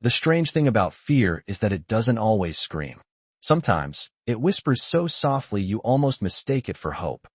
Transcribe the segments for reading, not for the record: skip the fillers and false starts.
The strange thing about fear is that it doesn't always scream. Sometimes, it whispers so softly you almost mistake it for hope.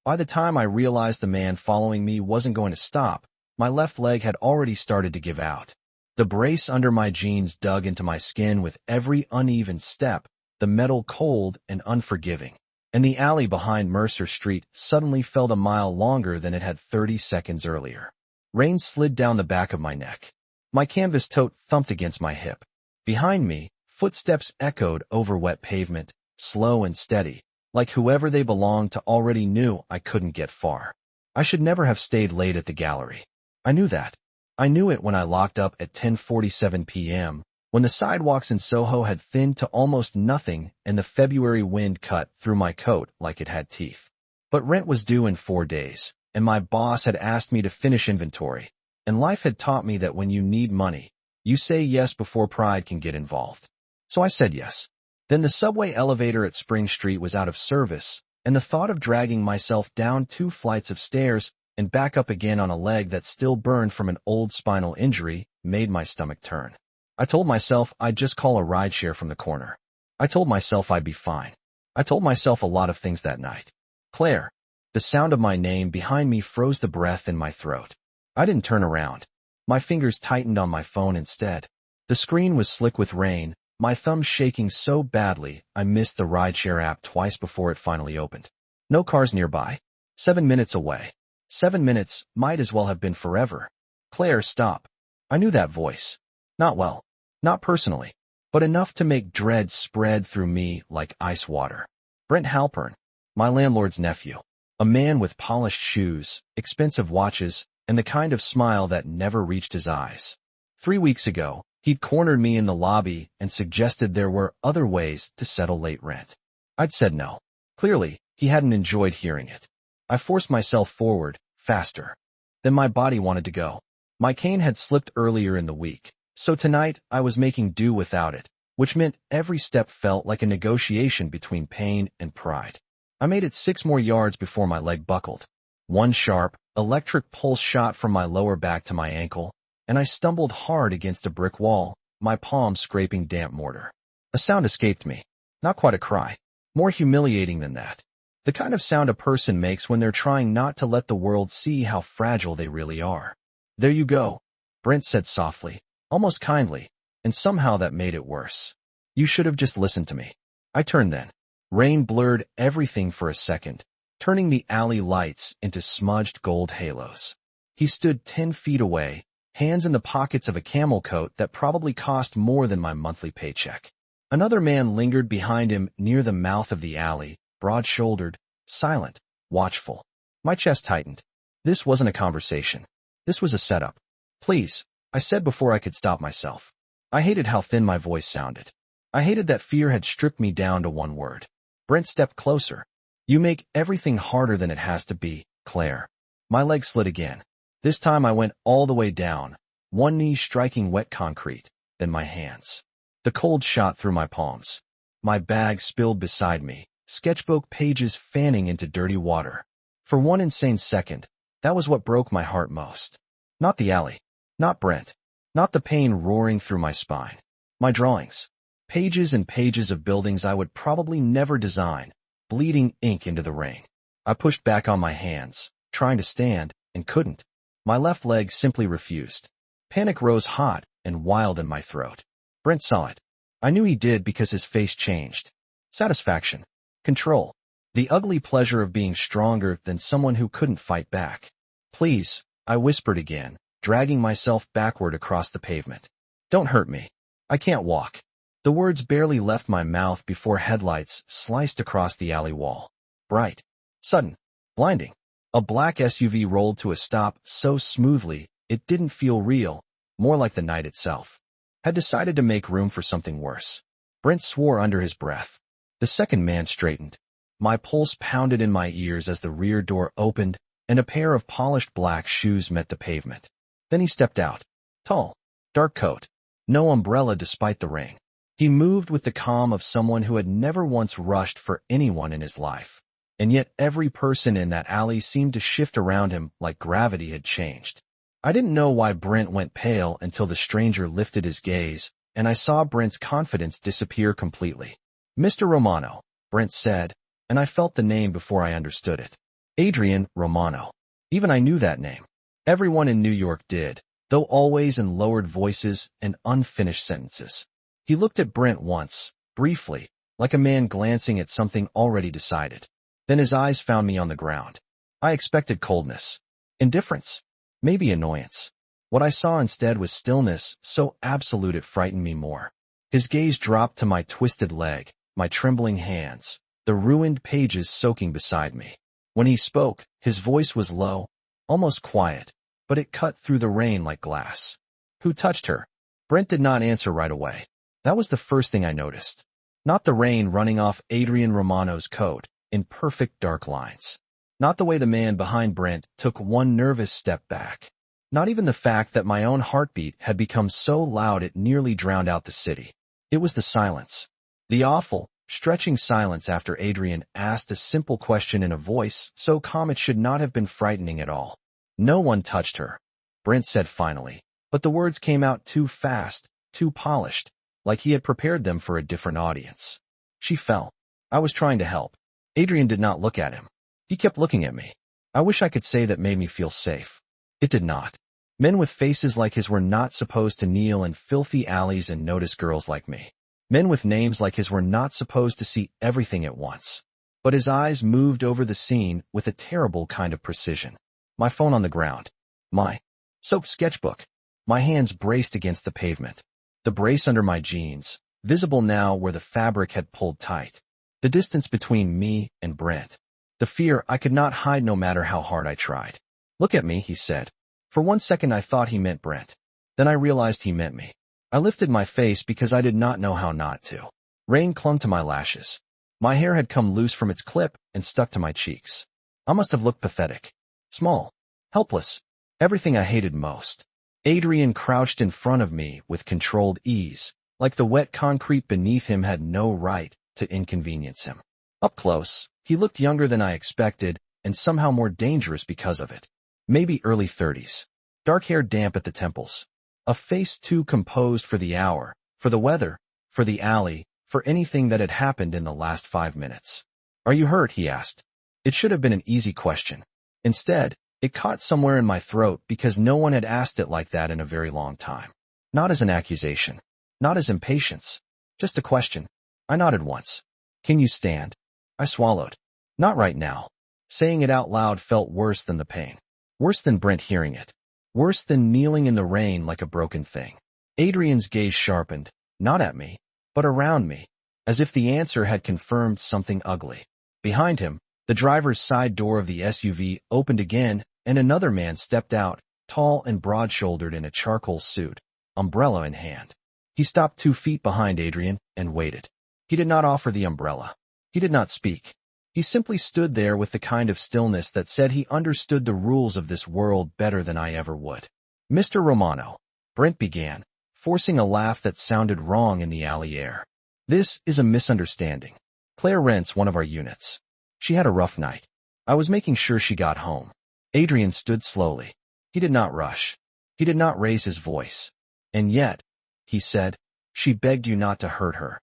By the time I realized the man following me wasn't going to stop, my left leg had already started to give out. The brace under my jeans dug into my skin with every uneven step, the metal cold and unforgiving. And the alley behind Mercer Street suddenly felt a mile longer than it had 30 seconds earlier. Rain slid down the back of my neck. My canvas tote thumped against my hip. Behind me, footsteps echoed over wet pavement, slow and steady, like whoever they belonged to already knew I couldn't get far. I should never have stayed late at the gallery. I knew that. I knew it when I locked up at 10:47 p.m., when the sidewalks in Soho had thinned to almost nothing and the February wind cut through my coat like it had teeth. But rent was due in 4 days, and my boss had asked me to finish inventory, and life had taught me that when you need money, you say yes before pride can get involved. So I said yes. Then the subway elevator at Spring Street was out of service, and the thought of dragging myself down 2 flights of stairs and back up again on a leg that still burned from an old spinal injury made my stomach turn. I told myself I'd just call a rideshare from the corner. I told myself I'd be fine. I told myself a lot of things that night. Claire. The sound of my name behind me froze the breath in my throat. I didn't turn around. My fingers tightened on my phone instead. The screen was slick with rain, my thumb shaking so badly I missed the rideshare app twice before it finally opened. No cars nearby. 7 minutes away. 7 minutes might as well have been forever. Claire, stop. I knew that voice. Not well. Not personally. But enough to make dread spread through me like ice water. Brent Halpern. My landlord's nephew. A man with polished shoes, expensive watches, and the kind of smile that never reached his eyes. 3 weeks ago, he'd cornered me in the lobby and suggested there were other ways to settle late rent. I'd said no. Clearly, he hadn't enjoyed hearing it. I forced myself forward, faster. Then my body wanted to go. My cane had slipped earlier in the week, so tonight I was making do without it, which meant every step felt like a negotiation between pain and pride. I made it 6 more yards before my leg buckled. One sharp, electric pulse shot from my lower back to my ankle, and I stumbled hard against a brick wall, my palm scraping damp mortar. A sound escaped me. Not quite a cry. More humiliating than that. The kind of sound a person makes when they're trying not to let the world see how fragile they really are. There you go, Brent said softly, almost kindly, and somehow that made it worse. You should have just listened to me. I turned then. Rain blurred everything for a second, turning the alley lights into smudged gold halos. He stood 10 feet away, hands in the pockets of a camel coat that probably cost more than my monthly paycheck. Another man lingered behind him near the mouth of the alley, broad-shouldered, silent, watchful. My chest tightened. This wasn't a conversation. This was a setup. Please, I said before I could stop myself. I hated how thin my voice sounded. I hated that fear had stripped me down to one word. Brent stepped closer. You make everything harder than it has to be, Claire. My leg slid again. This time I went all the way down, one knee striking wet concrete, then my hands. The cold shot through my palms. My bag spilled beside me, sketchbook pages fanning into dirty water. For one insane second, that was what broke my heart most. Not the alley. Not Brent. Not the pain roaring through my spine. My drawings. Pages and pages of buildings I would probably never design, bleeding ink into the rain. I pushed back on my hands, trying to stand, and couldn't. My left leg simply refused. Panic rose hot and wild in my throat. Brent saw it. I knew he did because his face changed. Satisfaction. Control. The ugly pleasure of being stronger than someone who couldn't fight back. Please, I whispered again, dragging myself backward across the pavement. Don't hurt me. I can't walk. The words barely left my mouth before headlights sliced across the alley wall. Bright. Sudden. Blinding. A black SUV rolled to a stop so smoothly it didn't feel real, more like the night itself. Had decided to make room for something worse. Brent swore under his breath. The second man straightened. My pulse pounded in my ears as the rear door opened and a pair of polished black shoes met the pavement. Then he stepped out. Tall. Dark coat. No umbrella despite the rain. He moved with the calm of someone who had never once rushed for anyone in his life. And yet every person in that alley seemed to shift around him like gravity had changed. I didn't know why Brent went pale until the stranger lifted his gaze, and I saw Brent's confidence disappear completely. "Mr. Romano," Brent said, and I felt the name before I understood it. Adrian Romano. Even I knew that name. Everyone in New York did, though always in lowered voices and unfinished sentences. He looked at Brent once, briefly, like a man glancing at something already decided. Then his eyes found me on the ground. I expected coldness, indifference, maybe annoyance. What I saw instead was stillness, so absolute it frightened me more. His gaze dropped to my twisted leg, my trembling hands, the ruined pages soaking beside me. When he spoke, his voice was low, almost quiet, but it cut through the rain like glass. "Who touched her?" Brent did not answer right away. That was the first thing I noticed. Not the rain running off Adrian Romano's coat in perfect dark lines. Not the way the man behind Brent took one nervous step back. Not even the fact that my own heartbeat had become so loud it nearly drowned out the city. It was the silence. The awful, stretching silence after Adrian asked a simple question in a voice so calm it should not have been frightening at all. "No one touched her," Brent said finally, but the words came out too fast, too polished, like he had prepared them for a different audience. "She fell." I was trying to help. Adrian did not look at him. He kept looking at me. I wish I could say that made me feel safe. It did not. Men with faces like his were not supposed to kneel in filthy alleys and notice girls like me. Men with names like his were not supposed to see everything at once. But his eyes moved over the scene with a terrible kind of precision. My phone on the ground. My soaked sketchbook. My hands braced against the pavement. The brace under my jeans, visible now where the fabric had pulled tight. The distance between me and Brent. The fear I could not hide no matter how hard I tried. "Look at me," he said. For one second I thought he meant Brent. Then I realized he meant me. I lifted my face because I did not know how not to. Rain clung to my lashes. My hair had come loose from its clip and stuck to my cheeks. I must have looked pathetic. Small. Helpless. Everything I hated most. Adrian crouched in front of me with controlled ease, like the wet concrete beneath him had no right to inconvenience him. Up close, he looked younger than I expected and somehow more dangerous because of it. Maybe early 30s. Dark hair damp at the temples. A face too composed for the hour, for the weather, for the alley, for anything that had happened in the last 5 minutes. "Are you hurt?" he asked. It should have been an easy question. Instead, it caught somewhere in my throat because no one had asked it like that in a very long time. Not as an accusation. Not as impatience. Just a question. I nodded once. "Can you stand?" I swallowed. "Not right now." Saying it out loud felt worse than the pain. Worse than Brent hearing it. Worse than kneeling in the rain like a broken thing. Adrian's gaze sharpened, not at me, but around me, as if the answer had confirmed something ugly. Behind him, the driver's side door of the SUV opened again, and another man stepped out, tall and broad-shouldered in a charcoal suit, umbrella in hand. He stopped 2 feet behind Adrian and waited. He did not offer the umbrella. He did not speak. He simply stood there with the kind of stillness that said he understood the rules of this world better than I ever would. "Mr. Romano," Brent began, forcing a laugh that sounded wrong in the alley air. "This is a misunderstanding. Claire rents one of our units. She had a rough night. I was making sure she got home." Adrian stood slowly. He did not rush. He did not raise his voice. "And yet," he said, "she begged you not to hurt her."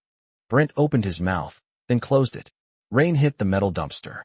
Brent opened his mouth, then closed it. Rain hit the metal dumpster.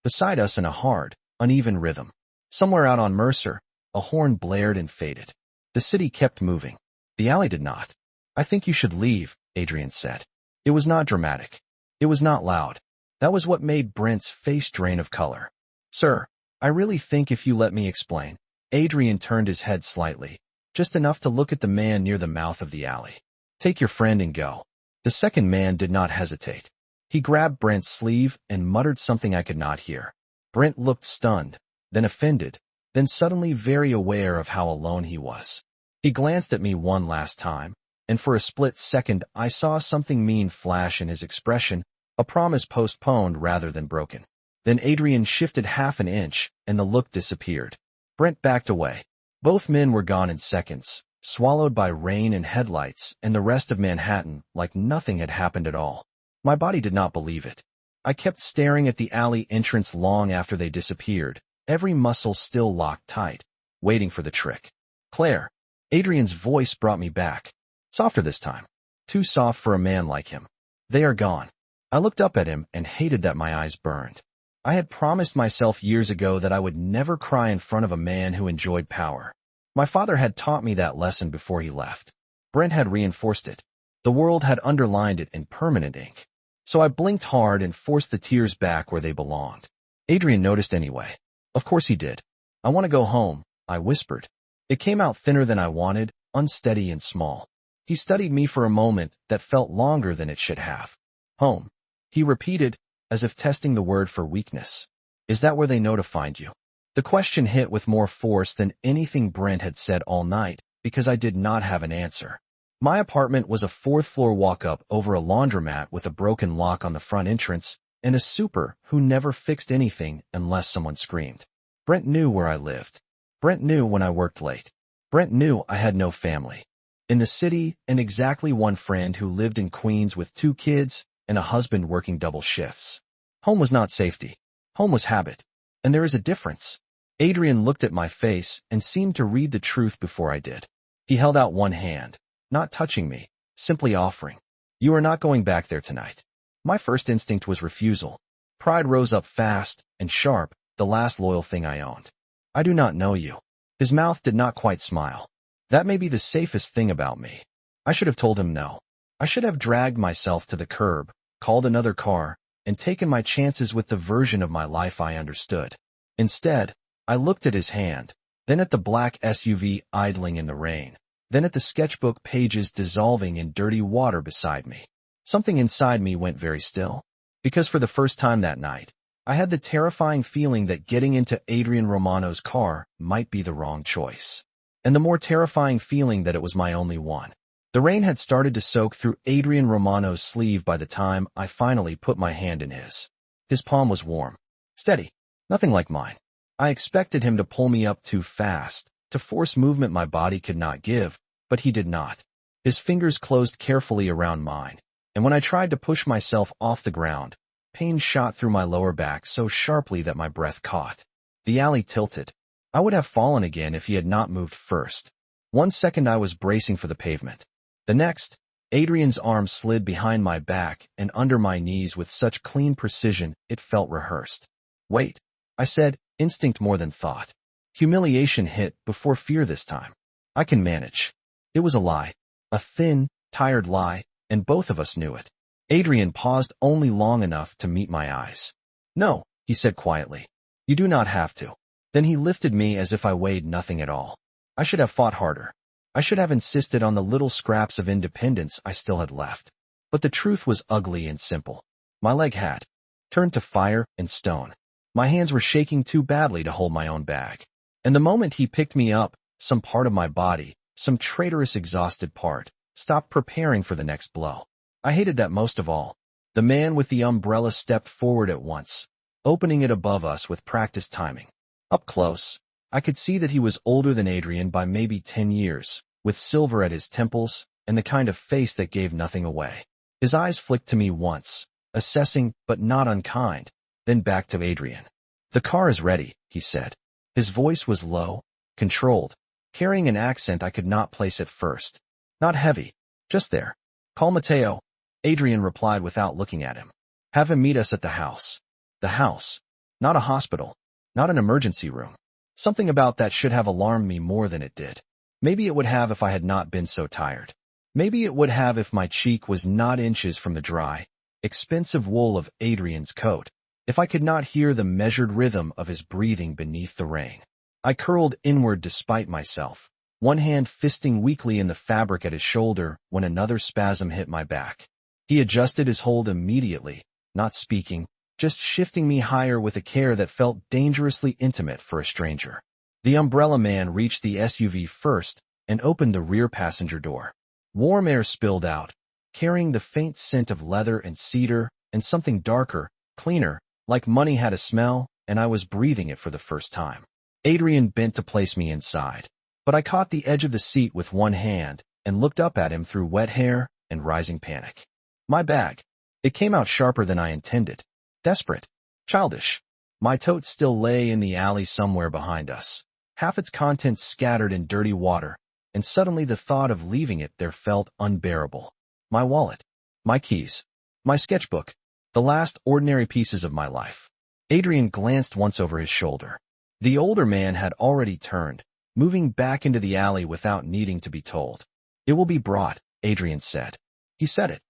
Beside us in a hard, uneven rhythm. Somewhere out on Mercer, a horn blared and faded. The city kept moving. The alley did not. "I think you should leave," Adrian said. It was not dramatic. It was not loud. That was what made Brent's face drain of color. "Sir, I really think if you let me explain." Adrian turned his head slightly, just enough to look at the man near the mouth of the alley. "Take your friend and go." The second man did not hesitate. He grabbed Brent's sleeve and muttered something I could not hear. Brent looked stunned, then offended, then suddenly very aware of how alone he was. He glanced at me one last time, and for a split second I saw something mean flash in his expression, a promise postponed rather than broken. Then Adrian shifted half an inch, and the look disappeared. Brent backed away. Both men were gone in seconds, swallowed by rain and headlights and the rest of Manhattan like nothing had happened at all. My body did not believe it. I kept staring at the alley entrance long after they disappeared, every muscle still locked tight, waiting for the trick. "Claire." Adrian's voice brought me back. Softer this time. Too soft for a man like him. They are gone. I looked up at him and hated that my eyes burned. I had promised myself years ago that I would never cry in front of a man who enjoyed power. My father had taught me that lesson before he left. Brent had reinforced it. The world had underlined it in permanent ink. So I blinked hard and forced the tears back where they belonged. Adrian noticed anyway. Of course he did. I want to go home, I whispered. It came out thinner than I wanted, unsteady and small. He studied me for a moment that felt longer than it should have. Home. He repeated, as if testing the word for weakness. Is that where they know to find you? The question hit with more force than anything Brent had said all night, because I did not have an answer. My apartment was a fourth-floor walk-up over a laundromat with a broken lock on the front entrance, and a super who never fixed anything unless someone screamed. Brent knew where I lived. Brent knew when I worked late. Brent knew I had no family. In the city, and exactly one friend who lived in Queens with 2 kids and a husband working double shifts. Home was not safety. Home was habit. And there is a difference. Adrian looked at my face and seemed to read the truth before I did. He held out one hand, not touching me, simply offering. You are not going back there tonight. My first instinct was refusal. Pride rose up fast and sharp, the last loyal thing I owned. I do not know you. His mouth did not quite smile. That may be the safest thing about me. I should have told him no. I should have dragged myself to the curb, called another car, and taken my chances with the version of my life I understood. Instead, I looked at his hand, then at the black SUV idling in the rain, then at the sketchbook pages dissolving in dirty water beside me. Something inside me went very still, because for the first time that night, I had the terrifying feeling that getting into Adrian Romano's car might be the wrong choice. And the more terrifying feeling that it was my only one. The rain had started to soak through Adrian Romano's sleeve by the time I finally put my hand in his. His palm was warm, steady, nothing like mine. I expected him to pull me up too fast, to force movement my body could not give, but he did not. His fingers closed carefully around mine, and when I tried to push myself off the ground, pain shot through my lower back so sharply that my breath caught. The alley tilted. I would have fallen again if he had not moved first. 1 second I was bracing for the pavement. The next, Adrian's arm slid behind my back and under my knees with such clean precision it felt rehearsed. Wait, I said, instinct more than thought. Humiliation hit before fear this time. I can manage. It was a lie. A thin, tired lie, and both of us knew it. Adrian paused only long enough to meet my eyes. No, he said quietly. You do not have to. Then he lifted me as if I weighed nothing at all. I should have fought harder. I should have insisted on the little scraps of independence I still had left. But the truth was ugly and simple. My leg had turned to fire and stone. My hands were shaking too badly to hold my own bag. And the moment he picked me up, some part of my body, some traitorous exhausted part, stopped preparing for the next blow. I hated that most of all. The man with the umbrella stepped forward at once, opening it above us with practiced timing. Up close, I could see that he was older than Adrian by maybe 10 years, with silver at his temples and the kind of face that gave nothing away. His eyes flicked to me once, assessing but not unkind, then back to Adrian. The car is ready, he said. His voice was low, controlled, carrying an accent I could not place at first. Not heavy, just there. Call Matteo, Adrian replied without looking at him. Have him meet us at the house. The house. Not a hospital. Not an emergency room. Something about that should have alarmed me more than it did. Maybe it would have if I had not been so tired. Maybe it would have if my cheek was not inches from the dry, expensive wool of Adrian's coat. If I could not hear the measured rhythm of his breathing beneath the rain. I curled inward despite myself, one hand fisting weakly in the fabric at his shoulder when another spasm hit my back. He adjusted his hold immediately, not speaking, just shifting me higher with a care that felt dangerously intimate for a stranger. The umbrella man reached the SUV first and opened the rear passenger door. Warm air spilled out, carrying the faint scent of leather and cedar and something darker, cleaner, like money had a smell, and I was breathing it for the first time. Adrian bent to place me inside, but I caught the edge of the seat with one hand and looked up at him through wet hair and rising panic. My bag. It came out sharper than I intended. Desperate. Childish. My tote still lay in the alley somewhere behind us, half its contents scattered in dirty water, and suddenly the thought of leaving it there felt unbearable. My wallet, my keys, my sketchbook, the last ordinary pieces of my life. Adrian glanced once over his shoulder. The older man had already turned, moving back into the alley without needing to be told. It will be brought, Adrian said. He said it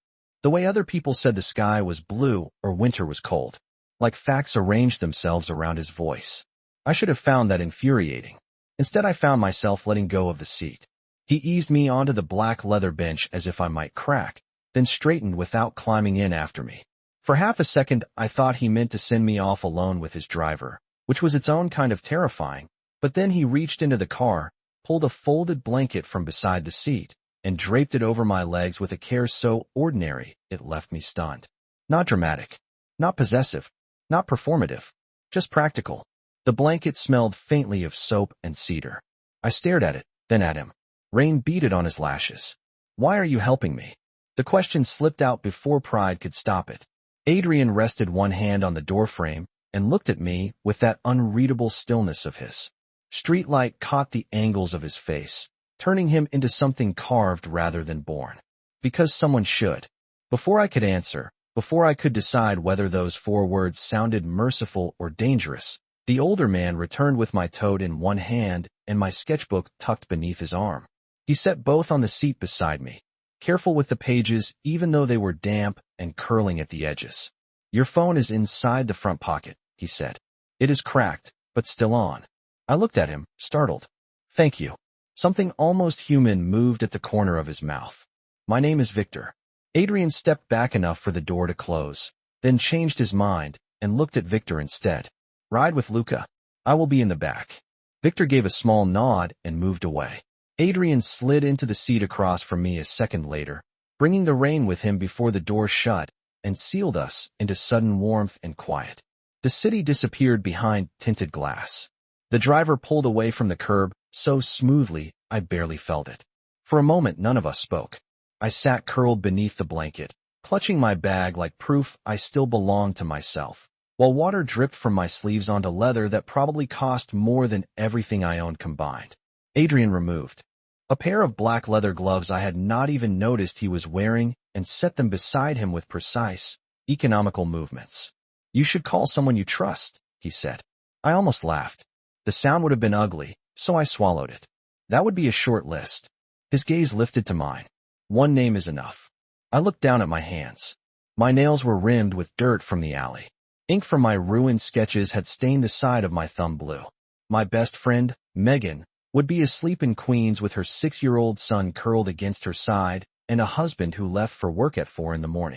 the way other people said the sky was blue or winter was cold, like facts arranged themselves around his voice. I should have found that infuriating. Instead, I found myself letting go of the seat. He eased me onto the black leather bench as if I might crack, then straightened without climbing in after me. For half a second, I thought he meant to send me off alone with his driver, which was its own kind of terrifying, but then he reached into the car, pulled a folded blanket from beside the seat, and draped it over my legs with a care so ordinary it left me stunned. Not dramatic, not possessive, not performative, just practical. The blanket smelled faintly of soap and cedar. I stared at it, then at him. Rain beaded on his lashes. Why are you helping me? The question slipped out before pride could stop it. Adrian rested one hand on the doorframe and looked at me with that unreadable stillness of his. Streetlight caught the angles of his face, turning him into something carved rather than born. Because someone should. Before I could answer, before I could decide whether those 4 words sounded merciful or dangerous, the older man returned with my tote in one hand and my sketchbook tucked beneath his arm. He set both on the seat beside me, careful with the pages even though they were damp and curling at the edges. Your phone is inside the front pocket, he said. It is cracked, but still on. I looked at him, startled. Thank you. Something almost human moved at the corner of his mouth. My name is Victor. Adrian stepped back enough for the door to close, then changed his mind and looked at Victor instead. Ride with Luca. I will be in the back. Victor gave a small nod and moved away. Adrian slid into the seat across from me a second later, bringing the rain with him before the door shut and sealed us into sudden warmth and quiet. The city disappeared behind tinted glass. The driver pulled away from the curb so smoothly I barely felt it. For a moment, none of us spoke. I sat curled beneath the blanket, clutching my bag like proof I still belonged to myself, while water dripped from my sleeves onto leather that probably cost more than everything I owned combined. Adrian removed a pair of black leather gloves I had not even noticed he was wearing and set them beside him with precise, economical movements. You should call someone you trust, he said. I almost laughed. The sound would have been ugly, so I swallowed it. That would be a short list. His gaze lifted to mine. One name is enough. I looked down at my hands. My nails were rimmed with dirt from the alley. Ink from my ruined sketches had stained the side of my thumb blue. My best friend, Megan, would be asleep in Queens with her 6-year-old son curled against her side and a husband who left for work at 4 a.m.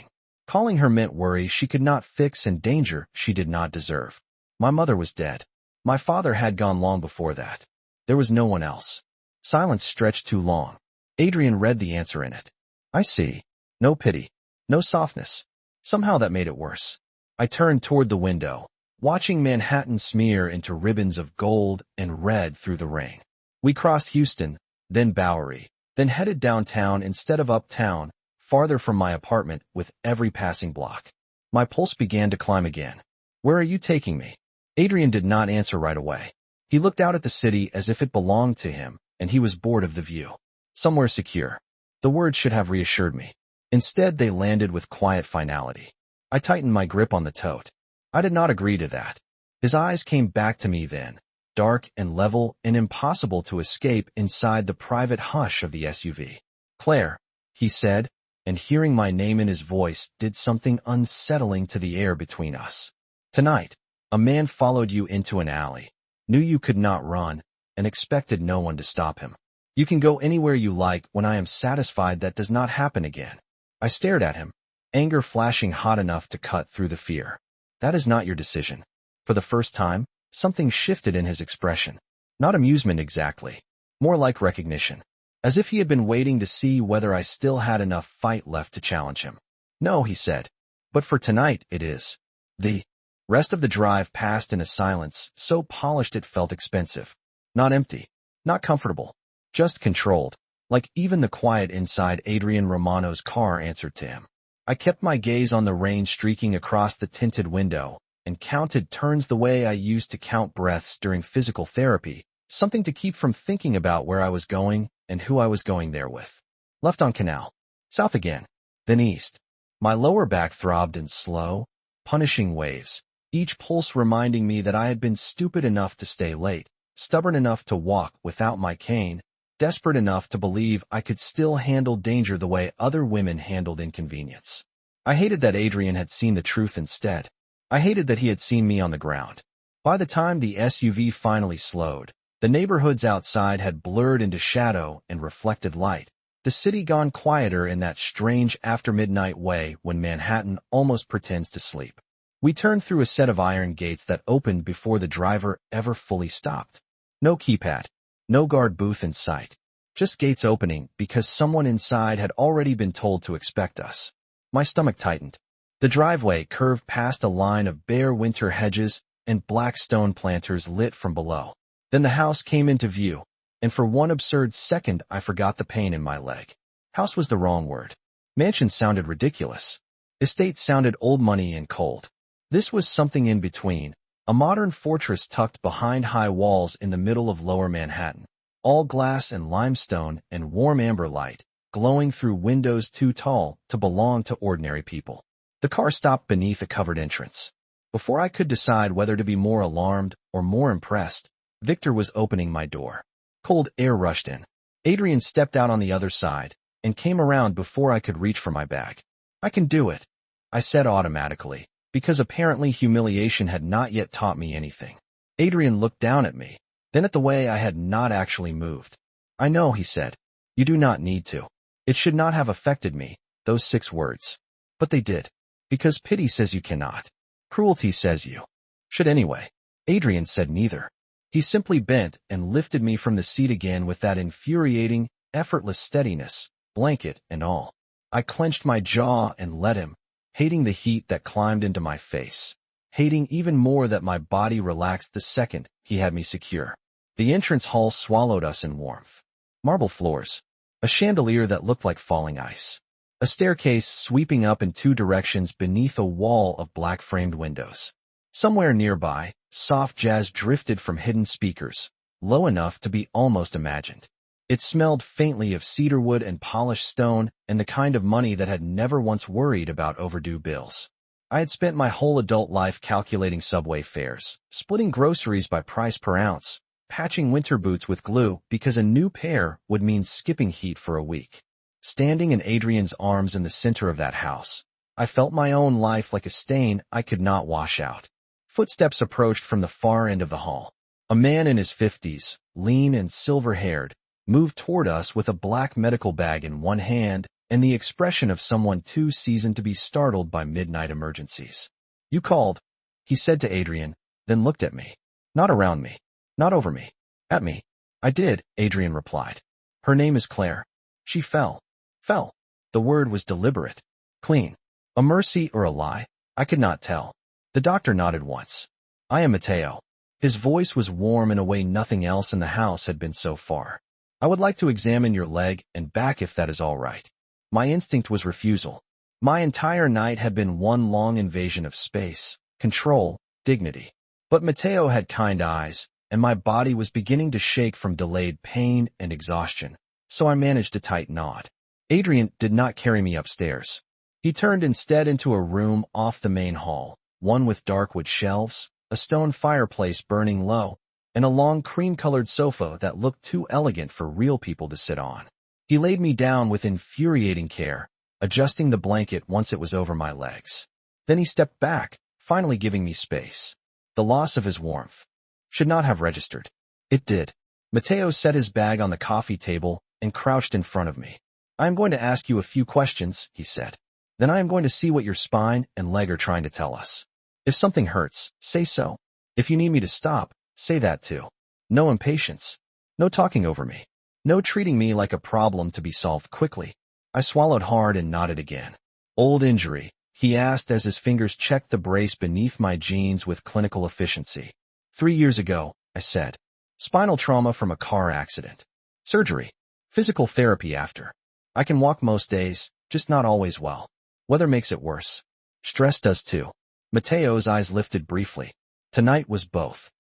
Calling her meant worry she could not fix and danger she did not deserve. My mother was dead. My father had gone long before that. There was no one else. Silence stretched too long. Adrian read the answer in it. I see. No pity. No softness. Somehow that made it worse. I turned toward the window, watching Manhattan smear into ribbons of gold and red through the rain. We crossed Houston, then Bowery, then headed downtown instead of uptown, farther from my apartment with every passing block. My pulse began to climb again. Where are you taking me? Adrian did not answer right away. He looked out at the city as if it belonged to him, and he was bored of the view. Somewhere secure. The words should have reassured me. Instead, they landed with quiet finality. I tightened my grip on the tote. I did not agree to that. His eyes came back to me then, dark and level and impossible to escape inside the private hush of the SUV. Claire, he said, and hearing my name in his voice did something unsettling to the air between us. Tonight, a man followed you into an alley, knew you could not run, and expected no one to stop him. You can go anywhere you like when I am satisfied that does not happen again. I stared at him, anger flashing hot enough to cut through the fear. That is not your decision. For the first time, something shifted in his expression. Not amusement exactly, more like recognition. As if he had been waiting to see whether I still had enough fight left to challenge him. No, he said. But for tonight, it is. The rest of the drive passed in a silence so polished it felt expensive. Not empty. Not comfortable. Just controlled. Like even the quiet inside Adrian Romano's car answered to him. I kept my gaze on the rain streaking across the tinted window and counted turns the way I used to count breaths during physical therapy, Something to keep from thinking about where I was going and who I was going there with. Left on canal. South again. Then east. My lower back throbbed in slow, punishing waves, each pulse reminding me that I had been stupid enough to stay late, stubborn enough to walk without my cane, desperate enough to believe I could still handle danger the way other women handled inconvenience. I hated that Adrian had seen the truth instead. I hated that he had seen me on the ground. By the time the SUV finally slowed, the neighborhoods outside had blurred into shadow and reflected light, the city gone quieter in that strange after-midnight way when Manhattan almost pretends to sleep. We turned through a set of iron gates that opened before the driver ever fully stopped. No keypad, no guard booth in sight, just gates opening because someone inside had already been told to expect us. My stomach tightened. The driveway curved past a line of bare winter hedges and black stone planters lit from below. Then the house came into view, and for one absurd second I forgot the pain in my leg. House was the wrong word. Mansion sounded ridiculous. Estate sounded old money and cold. This was something in between, a modern fortress tucked behind high walls in the middle of lower Manhattan, all glass and limestone and warm amber light, glowing through windows too tall to belong to ordinary people. The car stopped beneath a covered entrance. Before I could decide whether to be more alarmed or more impressed, Victor was opening my door. Cold air rushed in. Adrian stepped out on the other side and came around before I could reach for my bag. "I can do it," I said automatically, because apparently humiliation had not yet taught me anything. Adrian looked down at me, then at the way I had not actually moved. "I know," he said. "You do not need to." It should not have affected me, those 6 words. But they did. Because pity says you cannot. Cruelty says you should anyway. Adrian said neither. He simply bent and lifted me from the seat again with that infuriating, effortless steadiness, blanket and all. I clenched my jaw and let him, hating the heat that climbed into my face, hating even more that my body relaxed the second he had me secure. The entrance hall swallowed us in warmth. Marble floors, a chandelier that looked like falling ice, a staircase sweeping up in 2 directions beneath a wall of black-framed windows. Somewhere nearby, soft jazz drifted from hidden speakers, low enough to be almost imagined. It smelled faintly of cedarwood and polished stone and the kind of money that had never once worried about overdue bills. I had spent my whole adult life calculating subway fares, splitting groceries by price per ounce, patching winter boots with glue because a new pair would mean skipping heat for a week. Standing in Adrian's arms in the center of that house, I felt my own life like a stain I could not wash out. Footsteps approached from the far end of the hall. A man in his 50s, lean and silver-haired, moved toward us with a black medical bag in one hand and the expression of someone too seasoned to be startled by midnight emergencies. "You called," he said to Adrian, then looked at me. "Not around me. Not over me. At me." "I did," Adrian replied. "Her name is Claire. She fell." Fell. The word was deliberate. Clean. A mercy or a lie? I could not tell. The doctor nodded once. "I am Matteo." His voice was warm in a way nothing else in the house had been so far. "I would like to examine your leg and back if that is all right." My instinct was refusal. My entire night had been one long invasion of space, control, dignity. But Matteo had kind eyes, and my body was beginning to shake from delayed pain and exhaustion, so I managed a tight nod. Adrian did not carry me upstairs. He turned instead into a room off the main hall, one with dark wood shelves, a stone fireplace burning low, and a long cream-colored sofa that looked too elegant for real people to sit on. He laid me down with infuriating care, adjusting the blanket once it was over my legs. Then he stepped back, finally giving me space. The loss of his warmth should not have registered. It did. Matteo set his bag on the coffee table and crouched in front of me. "I am going to ask you a few questions," he said. "Then I am going to see what your spine and leg are trying to tell us. If something hurts, say so. If you need me to stop, say that too. No impatience. No talking over me. No treating me like a problem to be solved quickly." I swallowed hard and nodded again. "Old injury?" he asked as his fingers checked the brace beneath my jeans with clinical efficiency. 3 years ago," I said. "Spinal trauma from a car accident. Surgery. Physical therapy after. I can walk most days, just not always well. Weather makes it worse. Stress does too." Matteo's eyes lifted briefly. Tonight was both.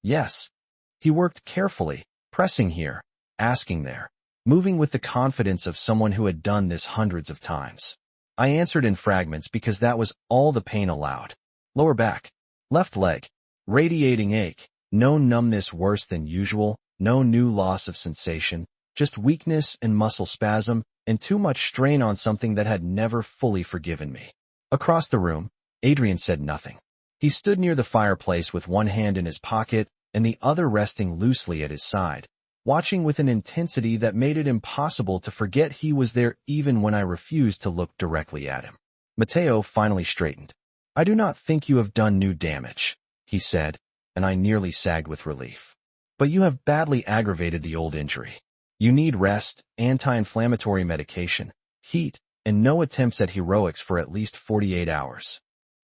"Yes." He worked carefully, pressing here, asking there, moving with the confidence of someone who had done this hundreds of times. I answered in fragments because that was all the pain allowed. Lower back, left leg, radiating ache, no numbness worse than usual, no new loss of sensation, just weakness and muscle spasm, and too much strain on something that had never fully forgiven me. Across the room, Adrian said nothing. He stood near the fireplace with one hand in his pocket and the other resting loosely at his side, watching with an intensity that made it impossible to forget he was there even when I refused to look directly at him. Mateo finally straightened. "I do not think you have done new damage," he said, and I nearly sagged with relief. "But you have badly aggravated the old injury. You need rest, anti-inflammatory medication, heat, and no attempts at heroics for at least 48 hours.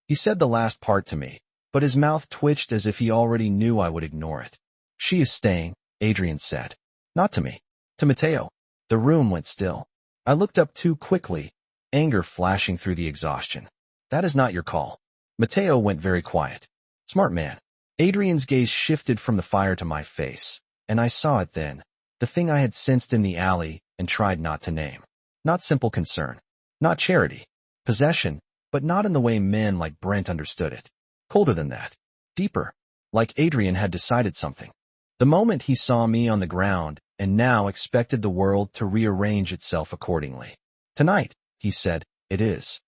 He said the last part to me, but his mouth twitched as if he already knew I would ignore it. "She is staying," Adrian said. Not to me. To Mateo. The room went still. I looked up too quickly, anger flashing through the exhaustion. "That is not your call." Mateo went very quiet. "Smart man." Adrian's gaze shifted from the fire to my face, and I saw it then, the thing I had sensed in the alley and tried not to name. Not simple concern. Not charity. Possession, but not in the way men like Brent understood it. Colder than that. Deeper. Like Adrian had decided something. The moment he saw me on the ground and now expected the world to rearrange itself accordingly. "Tonight," he said, "it is."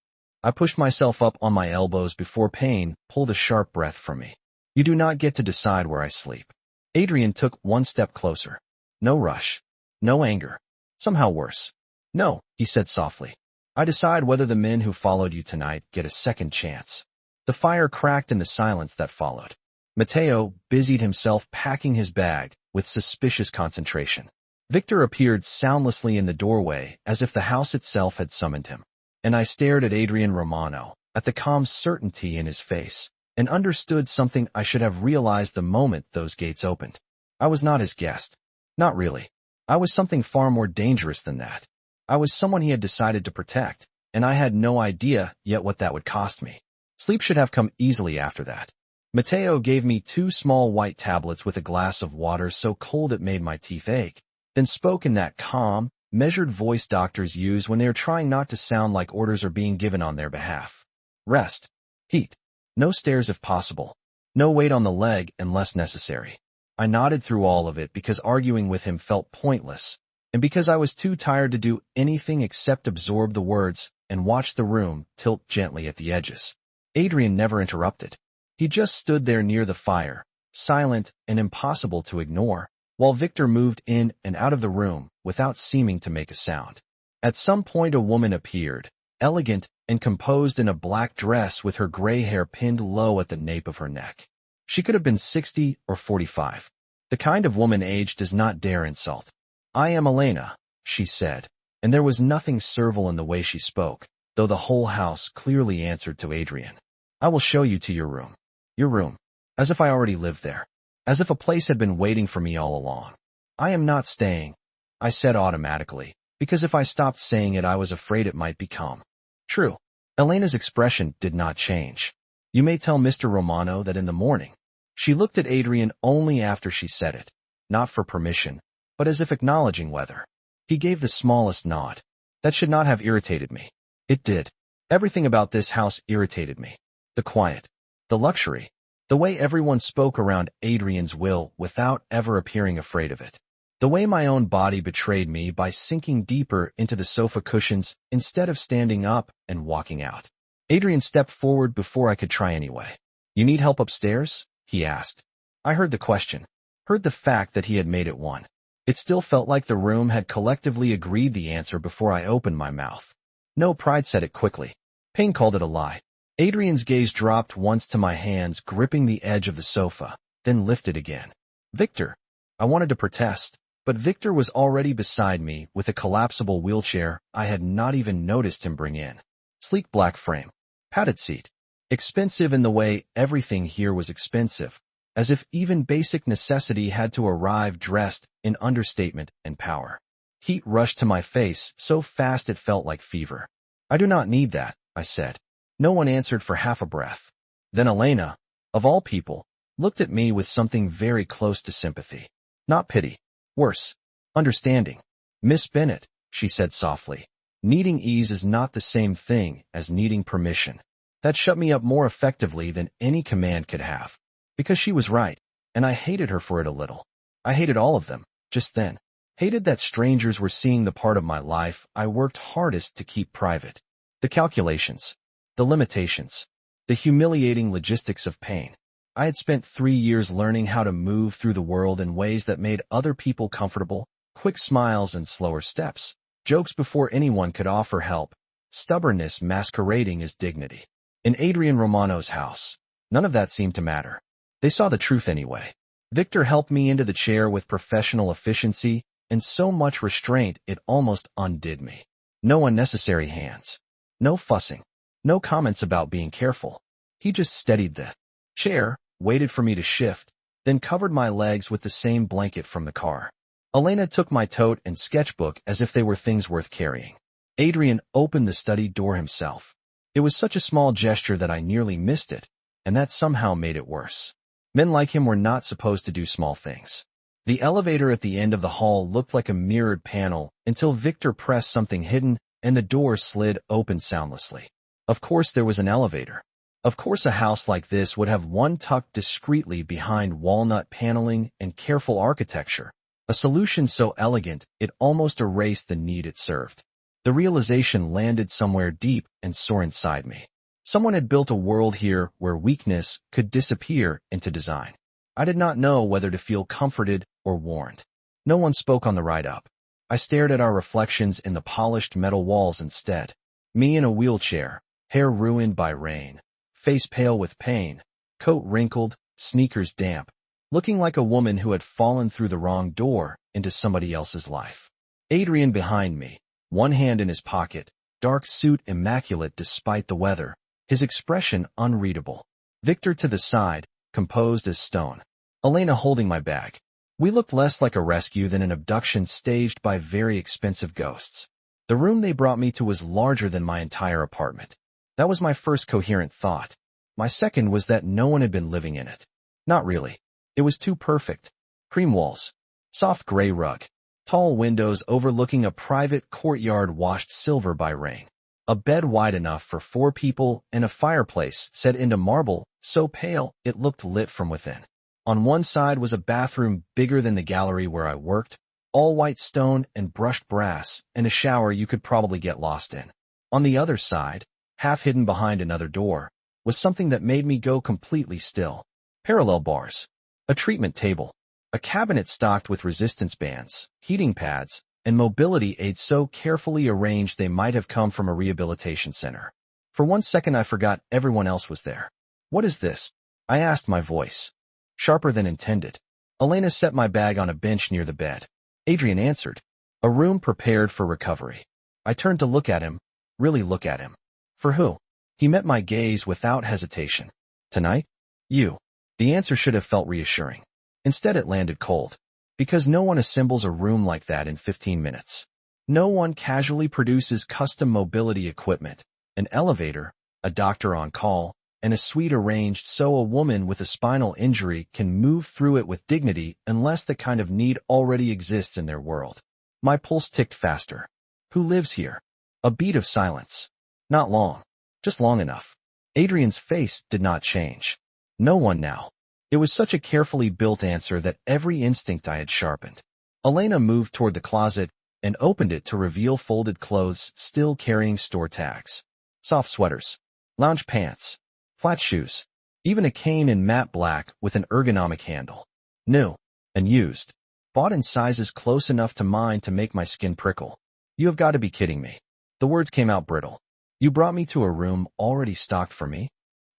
I pushed myself up on my elbows before pain pulled a sharp breath from me. "You do not get to decide where I sleep." Adrian took one step closer. No rush. No anger. Somehow worse. "No," he said softly. "I decide whether the men who followed you tonight get a second chance." The fire cracked in the silence that followed. Mateo busied himself packing his bag with suspicious concentration. Victor appeared soundlessly in the doorway as if the house itself had summoned him. And I stared at Adrian Romano, at the calm certainty in his face, and understood something I should have realized the moment those gates opened. I was not his guest. Not really. I was something far more dangerous than that. I was someone he had decided to protect, and I had no idea yet what that would cost me. Sleep should have come easily after that. Mateo gave me 2 small white tablets with a glass of water so cold it made my teeth ache, then spoke in that calm, measured voice doctors use when they are trying not to sound like orders are being given on their behalf. Rest. Heat. No stairs if possible. No weight on the leg unless necessary. I nodded through all of it because arguing with him felt pointless, and because I was too tired to do anything except absorb the words and watch the room tilt gently at the edges. Adrian never interrupted. He just stood there near the fire, silent and impossible to ignore, while Victor moved in and out of the room without seeming to make a sound. At some point a woman appeared, elegant and composed in a black dress with her gray hair pinned low at the nape of her neck. She could have been 60 or 45. The kind of woman age does not dare insult. "I am Elena," she said, and there was nothing servile in the way she spoke, though the whole house clearly answered to Adrian. "I will show you to your room." Your room. As if I already lived there. As if a place had been waiting for me all along. "I am not staying," I said automatically, because if I stopped saying it I was afraid it might become true. Elena's expression did not change. "You may tell Mr. Romano that in the morning." She looked at Adrian only after she said it, not for permission, but as if acknowledging whether. He gave the smallest nod. That should not have irritated me. It did. Everything about this house irritated me. The quiet. The luxury. The way everyone spoke around Adrian's will without ever appearing afraid of it. The way my own body betrayed me by sinking deeper into the sofa cushions instead of standing up and walking out. Adrian stepped forward before I could try anyway. "You need help upstairs?" he asked. I heard the question. Heard the fact that he had made it one. It still felt like the room had collectively agreed the answer before I opened my mouth. No, pride said it quickly. Pain called it a lie. Adrian's gaze dropped once to my hands gripping the edge of the sofa, then lifted again. "Victor." I wanted to protest, but Victor was already beside me with a collapsible wheelchair I had not even noticed him bring in. Sleek black frame. Padded seat. Expensive in the way everything here was expensive, as if even basic necessity had to arrive dressed in understatement and power. Heat rushed to my face so fast it felt like fever. "I do not need that," I said. No one answered for half a breath. Then Elena, of all people, looked at me with something very close to sympathy. Not pity. Worse. Understanding. Miss Bennet, she said softly. Needing ease is not the same thing as needing permission. That shut me up more effectively than any command could have. Because she was right, and I hated her for it a little. I hated all of them, just then. Hated that strangers were seeing the part of my life I worked hardest to keep private. The calculations. The limitations. The humiliating logistics of pain. I had spent 3 years learning how to move through the world in ways that made other people comfortable, quick smiles and slower steps, jokes before anyone could offer help, stubbornness masquerading as dignity. In Adrian Romano's house, none of that seemed to matter. They saw the truth anyway. Victor helped me into the chair with professional efficiency and so much restraint it almost undid me. No unnecessary hands. No fussing. No comments about being careful. He just steadied the chair, waited for me to shift, then covered my legs with the same blanket from the car. Elena took my tote and sketchbook as if they were things worth carrying. Adrian opened the study door himself. It was such a small gesture that I nearly missed it, and that somehow made it worse. Men like him were not supposed to do small things. The elevator at the end of the hall looked like a mirrored panel until Victor pressed something hidden and the door slid open soundlessly. Of course there was an elevator. Of course a house like this would have one tucked discreetly behind walnut paneling and careful architecture, a solution so elegant it almost erased the need it served. The realization landed somewhere deep and sore inside me. Someone had built a world here where weakness could disappear into design. I did not know whether to feel comforted or warned. No one spoke on the ride up. I stared at our reflections in the polished metal walls instead. Me in a wheelchair, hair ruined by rain, face pale with pain, coat wrinkled, sneakers damp, looking like a woman who had fallen through the wrong door into somebody else's life. Adrian behind me, one hand in his pocket, dark suit immaculate despite the weather, his expression unreadable. Victor to the side, composed as stone. Elena holding my bag. We looked less like a rescue than an abduction staged by very expensive ghosts. The room they brought me to was larger than my entire apartment. That was my first coherent thought. My second was that no one had been living in it. Not really. It was too perfect. Cream walls. Soft gray rug. Tall windows overlooking a private courtyard washed silver by rain. A bed wide enough for 4 people and a fireplace set into marble, so pale it looked lit from within. On one side was a bathroom bigger than the gallery where I worked, all white stone and brushed brass, and a shower you could probably get lost in. On the other side, half hidden behind another door, was something that made me go completely still. Parallel bars. A treatment table. A cabinet stocked with resistance bands, heating pads, and mobility aids so carefully arranged they might have come from a rehabilitation center. For one second I forgot everyone else was there. What is this? I asked, my voice sharper than intended. Elena set my bag on a bench near the bed. Adrian answered. A room prepared for recovery. I turned to look at him, really look at him. For who? He met my gaze without hesitation. Tonight? You. The answer should have felt reassuring. Instead it landed cold. Because no one assembles a room like that in 15 minutes. No one casually produces custom mobility equipment, an elevator, a doctor on call, and a suite arranged so a woman with a spinal injury can move through it with dignity unless the kind of need already exists in their world. My pulse ticked faster. Who lives here? A beat of silence. Not long. Just long enough. Adrian's face did not change. No one now. It was such a carefully built answer that every instinct I had sharpened. Elena moved toward the closet and opened it to reveal folded clothes still carrying store tags. Soft sweaters, lounge pants, flat shoes, even a cane in matte black with an ergonomic handle. New and used. Bought in sizes close enough to mine to make my skin prickle. You have got to be kidding me. The words came out brittle. You brought me to a room already stocked for me?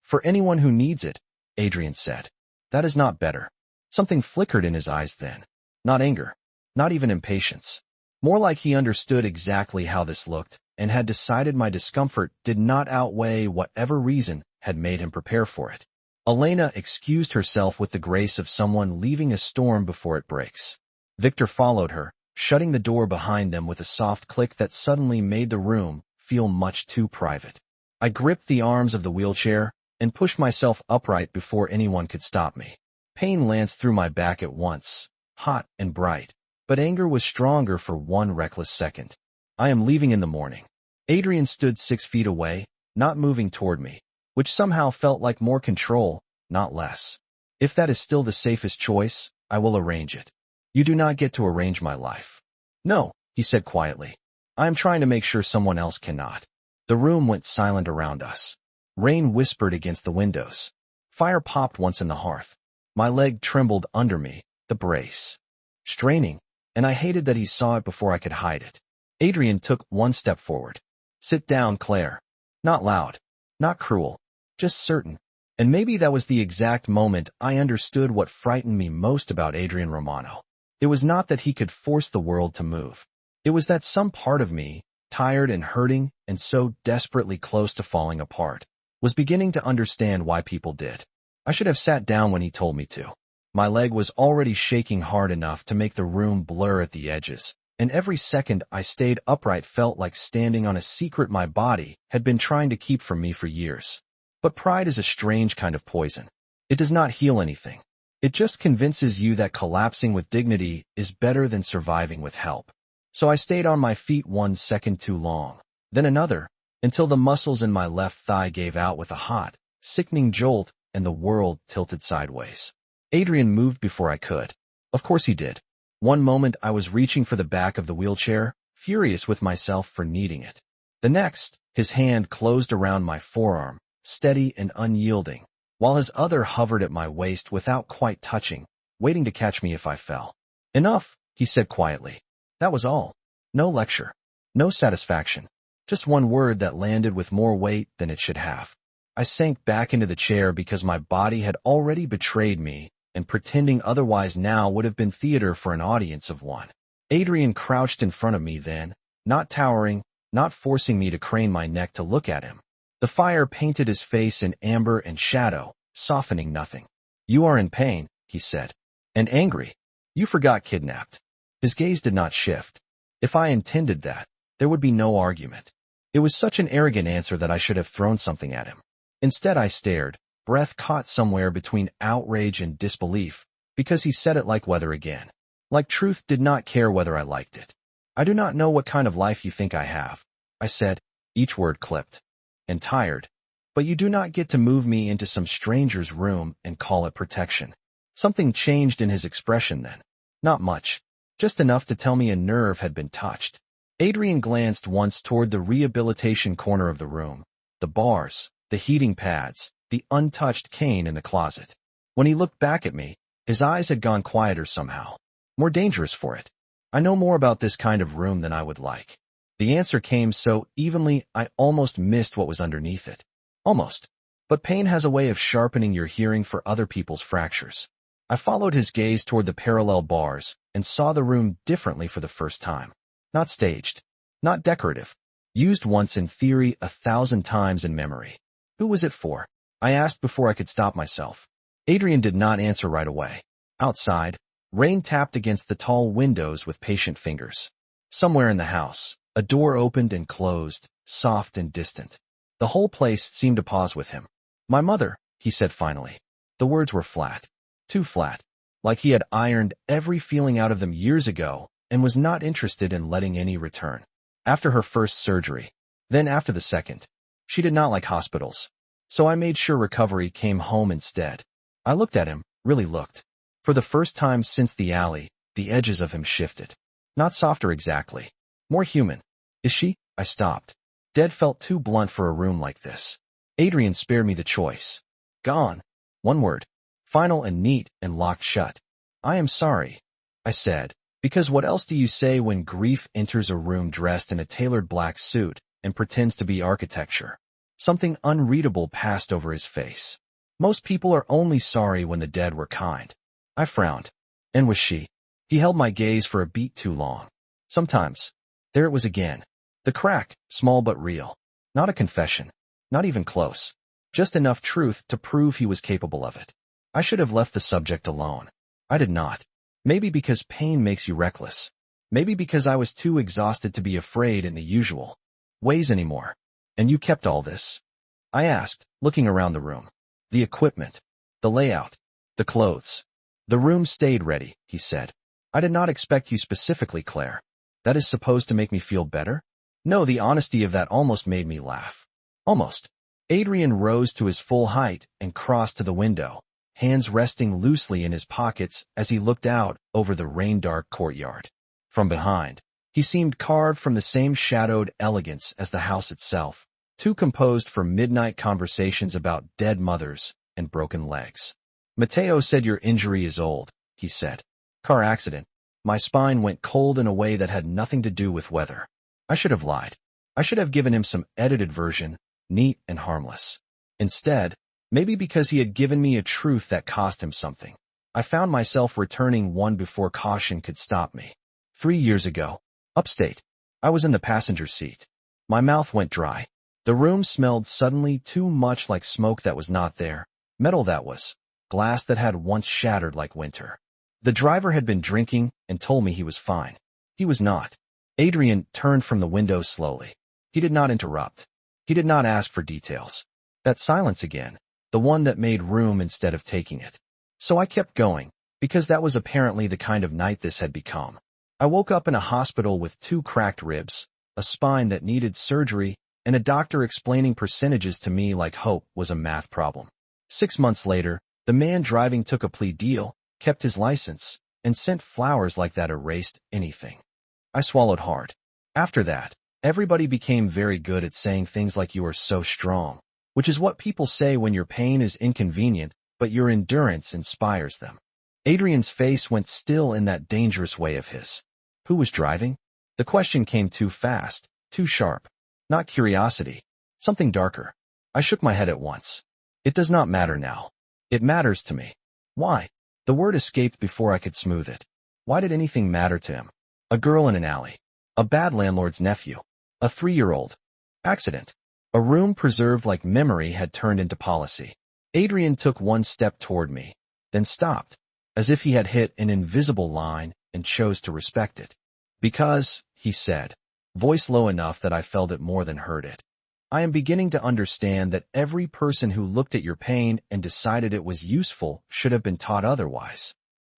For anyone who needs it, Adrian said. That is not better. Something flickered in his eyes then. Not anger. Not even impatience. More like he understood exactly how this looked and had decided my discomfort did not outweigh whatever reason had made him prepare for it. Elena excused herself with the grace of someone leaving a storm before it breaks. Victor followed her, shutting the door behind them with a soft click that suddenly made the room feel much too private. I gripped the arms of the wheelchair and pushed myself upright before anyone could stop me. Pain lanced through my back at once, hot and bright, but anger was stronger for one reckless second. I am leaving in the morning. Adrian stood 6 feet away, not moving toward me, which somehow felt like more control, not less. If that is still the safest choice, I will arrange it. You do not get to arrange my life. No, he said quietly. I am trying to make sure someone else cannot. The room went silent around us. Rain whispered against the windows. Fire popped once in the hearth. My leg trembled under me, the brace. Straining, and I hated that he saw it before I could hide it. Adrian took one step forward. Sit down, Claire. Not loud, not cruel, just certain. And maybe that was the exact moment I understood what frightened me most about Adrian Romano. It was not that he could force the world to move. It was that some part of me, tired and hurting and so desperately close to falling apart, was beginning to understand why people did. I should have sat down when he told me to. My leg was already shaking hard enough to make the room blur at the edges, and every second I stayed upright felt like standing on a secret my body had been trying to keep from me for years. But pride is a strange kind of poison. It does not heal anything. It just convinces you that collapsing with dignity is better than surviving with help. So I stayed on my feet 1 second too long, then another, until the muscles in my left thigh gave out with a hot, sickening jolt and the world tilted sideways. Adrian moved before I could. Of course he did. One moment I was reaching for the back of the wheelchair, furious with myself for needing it. The next, his hand closed around my forearm, steady and unyielding, while his other hovered at my waist without quite touching, waiting to catch me if I fell. Enough, he said quietly. That was all. No lecture. No satisfaction. Just one word that landed with more weight than it should have. I sank back into the chair because my body had already betrayed me, and pretending otherwise now would have been theater for an audience of one. Adrian crouched in front of me then, not towering, not forcing me to crane my neck to look at him. The fire painted his face in amber and shadow, softening nothing. You are in pain, he said. And angry. You forgot kidnapped. His gaze did not shift. If I intended that, there would be no argument. It was such an arrogant answer that I should have thrown something at him. Instead I stared, breath caught somewhere between outrage and disbelief, because he said it like weather again. Like truth did not care whether I liked it. I do not know what kind of life you think I have, I said, each word clipped. And tired. But you do not get to move me into some stranger's room and call it protection. Something changed in his expression then. Not much. Just enough to tell me a nerve had been touched. Adrian glanced once toward the rehabilitation corner of the room, the bars, the heating pads, the untouched cane in the closet. When he looked back at me, his eyes had gone quieter somehow. More dangerous for it. I know more about this kind of room than I would like. The answer came so evenly I almost missed what was underneath it. Almost. But pain has a way of sharpening your hearing for other people's fractures. I followed his gaze toward the parallel bars and saw the room differently for the first time. Not staged. Not decorative. Used once in theory, 1,000 times in memory. Who was it for? I asked before I could stop myself. Adrian did not answer right away. Outside, rain tapped against the tall windows with patient fingers. Somewhere in the house, a door opened and closed, soft and distant. The whole place seemed to pause with him. My mother, he said finally. The words were flat. Too flat. Like he had ironed every feeling out of them years ago and was not interested in letting any return. After her first surgery, then after the second. She did not like hospitals. So I made sure recovery came home instead. I looked at him, really looked. For the first time since the alley, the edges of him shifted. Not softer exactly. More human. Is she? I stopped. Dead felt too blunt for a room like this. Adrian spared me the choice. Gone. One word. Final and neat and locked shut. I am sorry, I said, because what else do you say when grief enters a room dressed in a tailored black suit and pretends to be architecture? Something unreadable passed over his face. Most people are only sorry when the dead were kind. I frowned. And was she? He held my gaze for a beat too long. Sometimes. There it was again. The crack, small but real. Not a confession. Not even close. Just enough truth to prove he was capable of it. I should have left the subject alone. I did not. Maybe because pain makes you reckless. Maybe because I was too exhausted to be afraid in the usual ways anymore. And you kept all this? I asked, looking around the room. The equipment. The layout. The clothes. The room stayed ready, he said. I did not expect you specifically, Claire. That is supposed to make me feel better? No, the honesty of that almost made me laugh. Almost. Adrian rose to his full height and crossed to the window, hands resting loosely in his pockets as he looked out over the rain-dark courtyard. From behind, he seemed carved from the same shadowed elegance as the house itself, too composed for midnight conversations about dead mothers and broken legs. Mateo said your injury is old, he said. Car accident. My spine went cold in a way that had nothing to do with weather. I should have lied. I should have given him some edited version, neat and harmless. Instead, maybe because he had given me a truth that cost him something, I found myself returning one before caution could stop me. 3 years ago, upstate, I was in the passenger seat. My mouth went dry. The room smelled suddenly too much like smoke that was not there, metal that was, glass that had once shattered like winter. The driver had been drinking and told me he was fine. He was not. Adrian turned from the window slowly. He did not interrupt. He did not ask for details. That silence again, the one that made room instead of taking it. So I kept going, because that was apparently the kind of night this had become. I woke up in a hospital with 2 cracked ribs, a spine that needed surgery, and a doctor explaining percentages to me like hope was a math problem. 6 months later, the man driving took a plea deal, kept his license, and sent flowers like that erased anything. I swallowed hard. After that, everybody became very good at saying things like you are so strong, which is what people say when your pain is inconvenient, but your endurance inspires them. Adrian's face went still in that dangerous way of his. Who was driving? The question came too fast, too sharp. Not curiosity. Something darker. I shook my head at once. It does not matter now. It matters to me. Why? The word escaped before I could smooth it. Why did anything matter to him? A girl in an alley. A bad landlord's nephew. A 3-year-old. Accident. A room preserved like memory had turned into policy. Adrian took 1 step toward me, then stopped, as if he had hit an invisible line and chose to respect it. Because, he said, voice low enough that I felt it more than heard it, I am beginning to understand that every person who looked at your pain and decided it was useful should have been taught otherwise.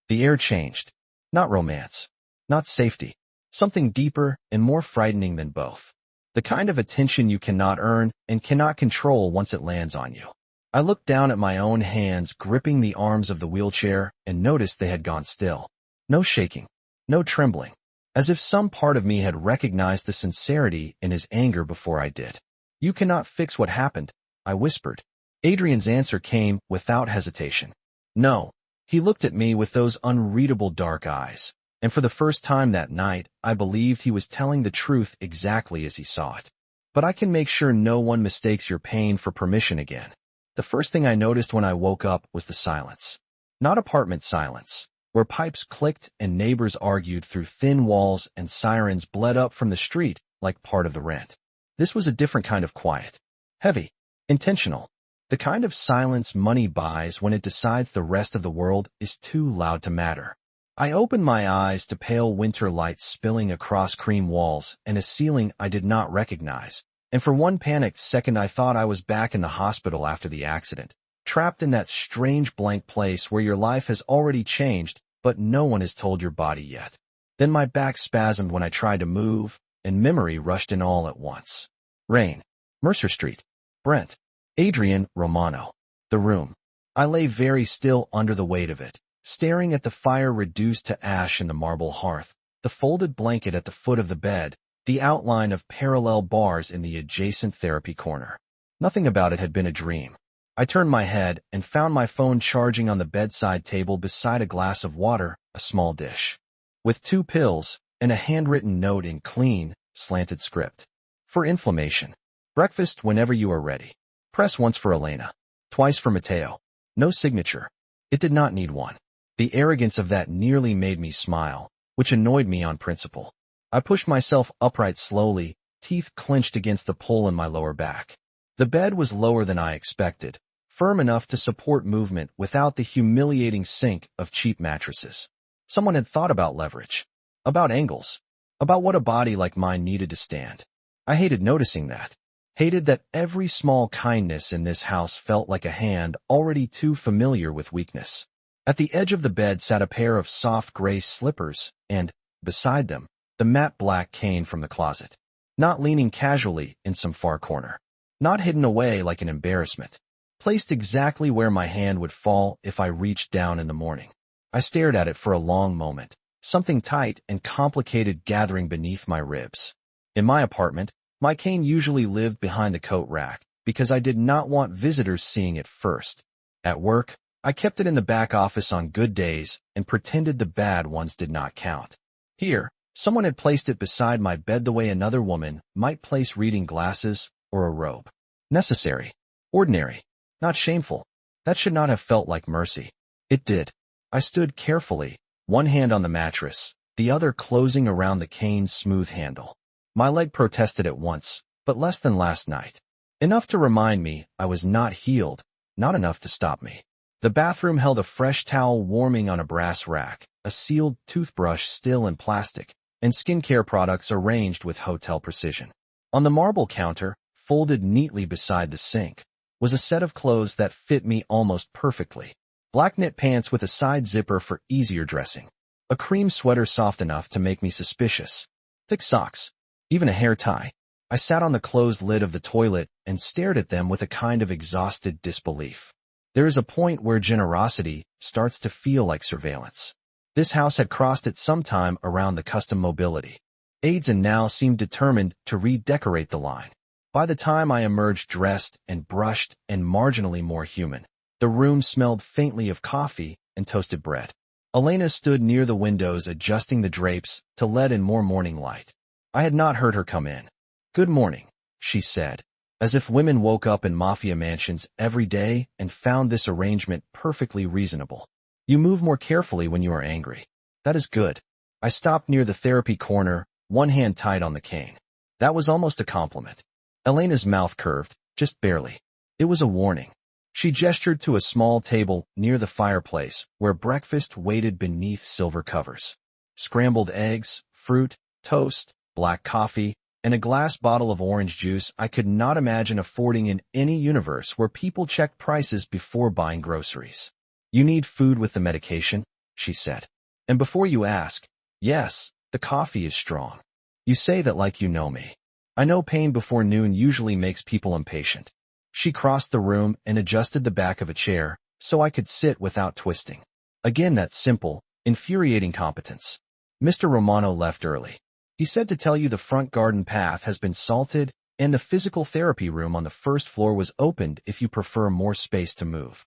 The air changed. Not romance. Not safety. Something deeper and more frightening than both. The kind of attention you cannot earn and cannot control once it lands on you. I looked down at my own hands gripping the arms of the wheelchair and noticed they had gone still. No shaking. No trembling. As if some part of me had recognized the sincerity in his anger before I did. You cannot fix what happened, I whispered. Adrian's answer came without hesitation. No. He looked at me with those unreadable dark eyes, and for the first time that night, I believed he was telling the truth exactly as he saw it. But I can make sure no one mistakes your pain for permission again. The first thing I noticed when I woke up was the silence. Not apartment silence, where pipes clicked and neighbors argued through thin walls and sirens bled up from the street like part of the rent. This was a different kind of quiet. Heavy. Intentional. The kind of silence money buys when it decides the rest of the world is too loud to matter. I opened my eyes to pale winter lights spilling across cream walls and a ceiling I did not recognize, and for one panicked second I thought I was back in the hospital after the accident, trapped in that strange blank place where your life has already changed, but no one has told your body yet. Then my back spasmed when I tried to move, and memory rushed in all at once. Rain. Mercer Street. Brent. Adrian Romano. The room. I lay very still under the weight of it, staring at the fire reduced to ash in the marble hearth, the folded blanket at the foot of the bed, the outline of parallel bars in the adjacent therapy corner. Nothing about it had been a dream. I turned my head and found my phone charging on the bedside table beside a glass of water, a small dish. With 2 pills, and a handwritten note in clean, slanted script. For inflammation. Breakfast whenever you are ready. Press once for Elena. Twice for Mateo. No signature. It did not need one. The arrogance of that nearly made me smile, which annoyed me on principle. I pushed myself upright slowly, teeth clenched against the pole in my lower back. The bed was lower than I expected, firm enough to support movement without the humiliating sink of cheap mattresses. Someone had thought about leverage. About angles. About what a body like mine needed to stand. I hated noticing that. Hated that every small kindness in this house felt like a hand already too familiar with weakness. At the edge of the bed sat a pair of soft gray slippers, and, beside them, the matte black cane from the closet. Not leaning casually in some far corner. Not hidden away like an embarrassment. Placed exactly where my hand would fall if I reached down in the morning. I stared at it for a long moment, something tight and complicated gathering beneath my ribs. In my apartment, my cane usually lived behind the coat rack, because I did not want visitors seeing it first. At work, I kept it in the back office on good days and pretended the bad ones did not count. Here, someone had placed it beside my bed the way another woman might place reading glasses or a robe. Necessary. Ordinary. Not shameful. That should not have felt like mercy. It did. I stood carefully, one hand on the mattress, the other closing around the cane's smooth handle. My leg protested at once, but less than last night. Enough to remind me I was not healed, not enough to stop me. The bathroom held a fresh towel warming on a brass rack, a sealed toothbrush still in plastic, and skincare products arranged with hotel precision. On the marble counter, folded neatly beside the sink, was a set of clothes that fit me almost perfectly. Black knit pants with a side zipper for easier dressing. A cream sweater soft enough to make me suspicious. Thick socks. Even a hair tie. I sat on the closed lid of the toilet and stared at them with a kind of exhausted disbelief. There is a point where generosity starts to feel like surveillance. This house had crossed it sometime around the custom mobility. Aides and now seemed determined to redecorate the line. By the time I emerged dressed and brushed and marginally more human, the room smelled faintly of coffee and toasted bread. Elena stood near the windows adjusting the drapes to let in more morning light. I had not heard her come in. "Good morning," she said, as if women woke up in Mafia mansions every day and found this arrangement perfectly reasonable. "You move more carefully when you are angry. That is good." I stopped near the therapy corner, one hand tied on the cane. That was almost a compliment. Elena's mouth curved, just barely. It was a warning. She gestured to a small table near the fireplace where breakfast waited beneath silver covers. Scrambled eggs, fruit, toast, black coffee, and a glass bottle of orange juice I could not imagine affording in any universe where people checked prices before buying groceries. "You need food with the medication," she said. "And before you ask, yes, the coffee is strong. You say that like you know me. I know pain before noon usually makes people impatient." She crossed the room and adjusted the back of a chair so I could sit without twisting. Again that simple, infuriating competence. "Mr. Romano left early. He said to tell you the front garden path has been salted and the physical therapy room on the first floor was opened if you prefer more space to move."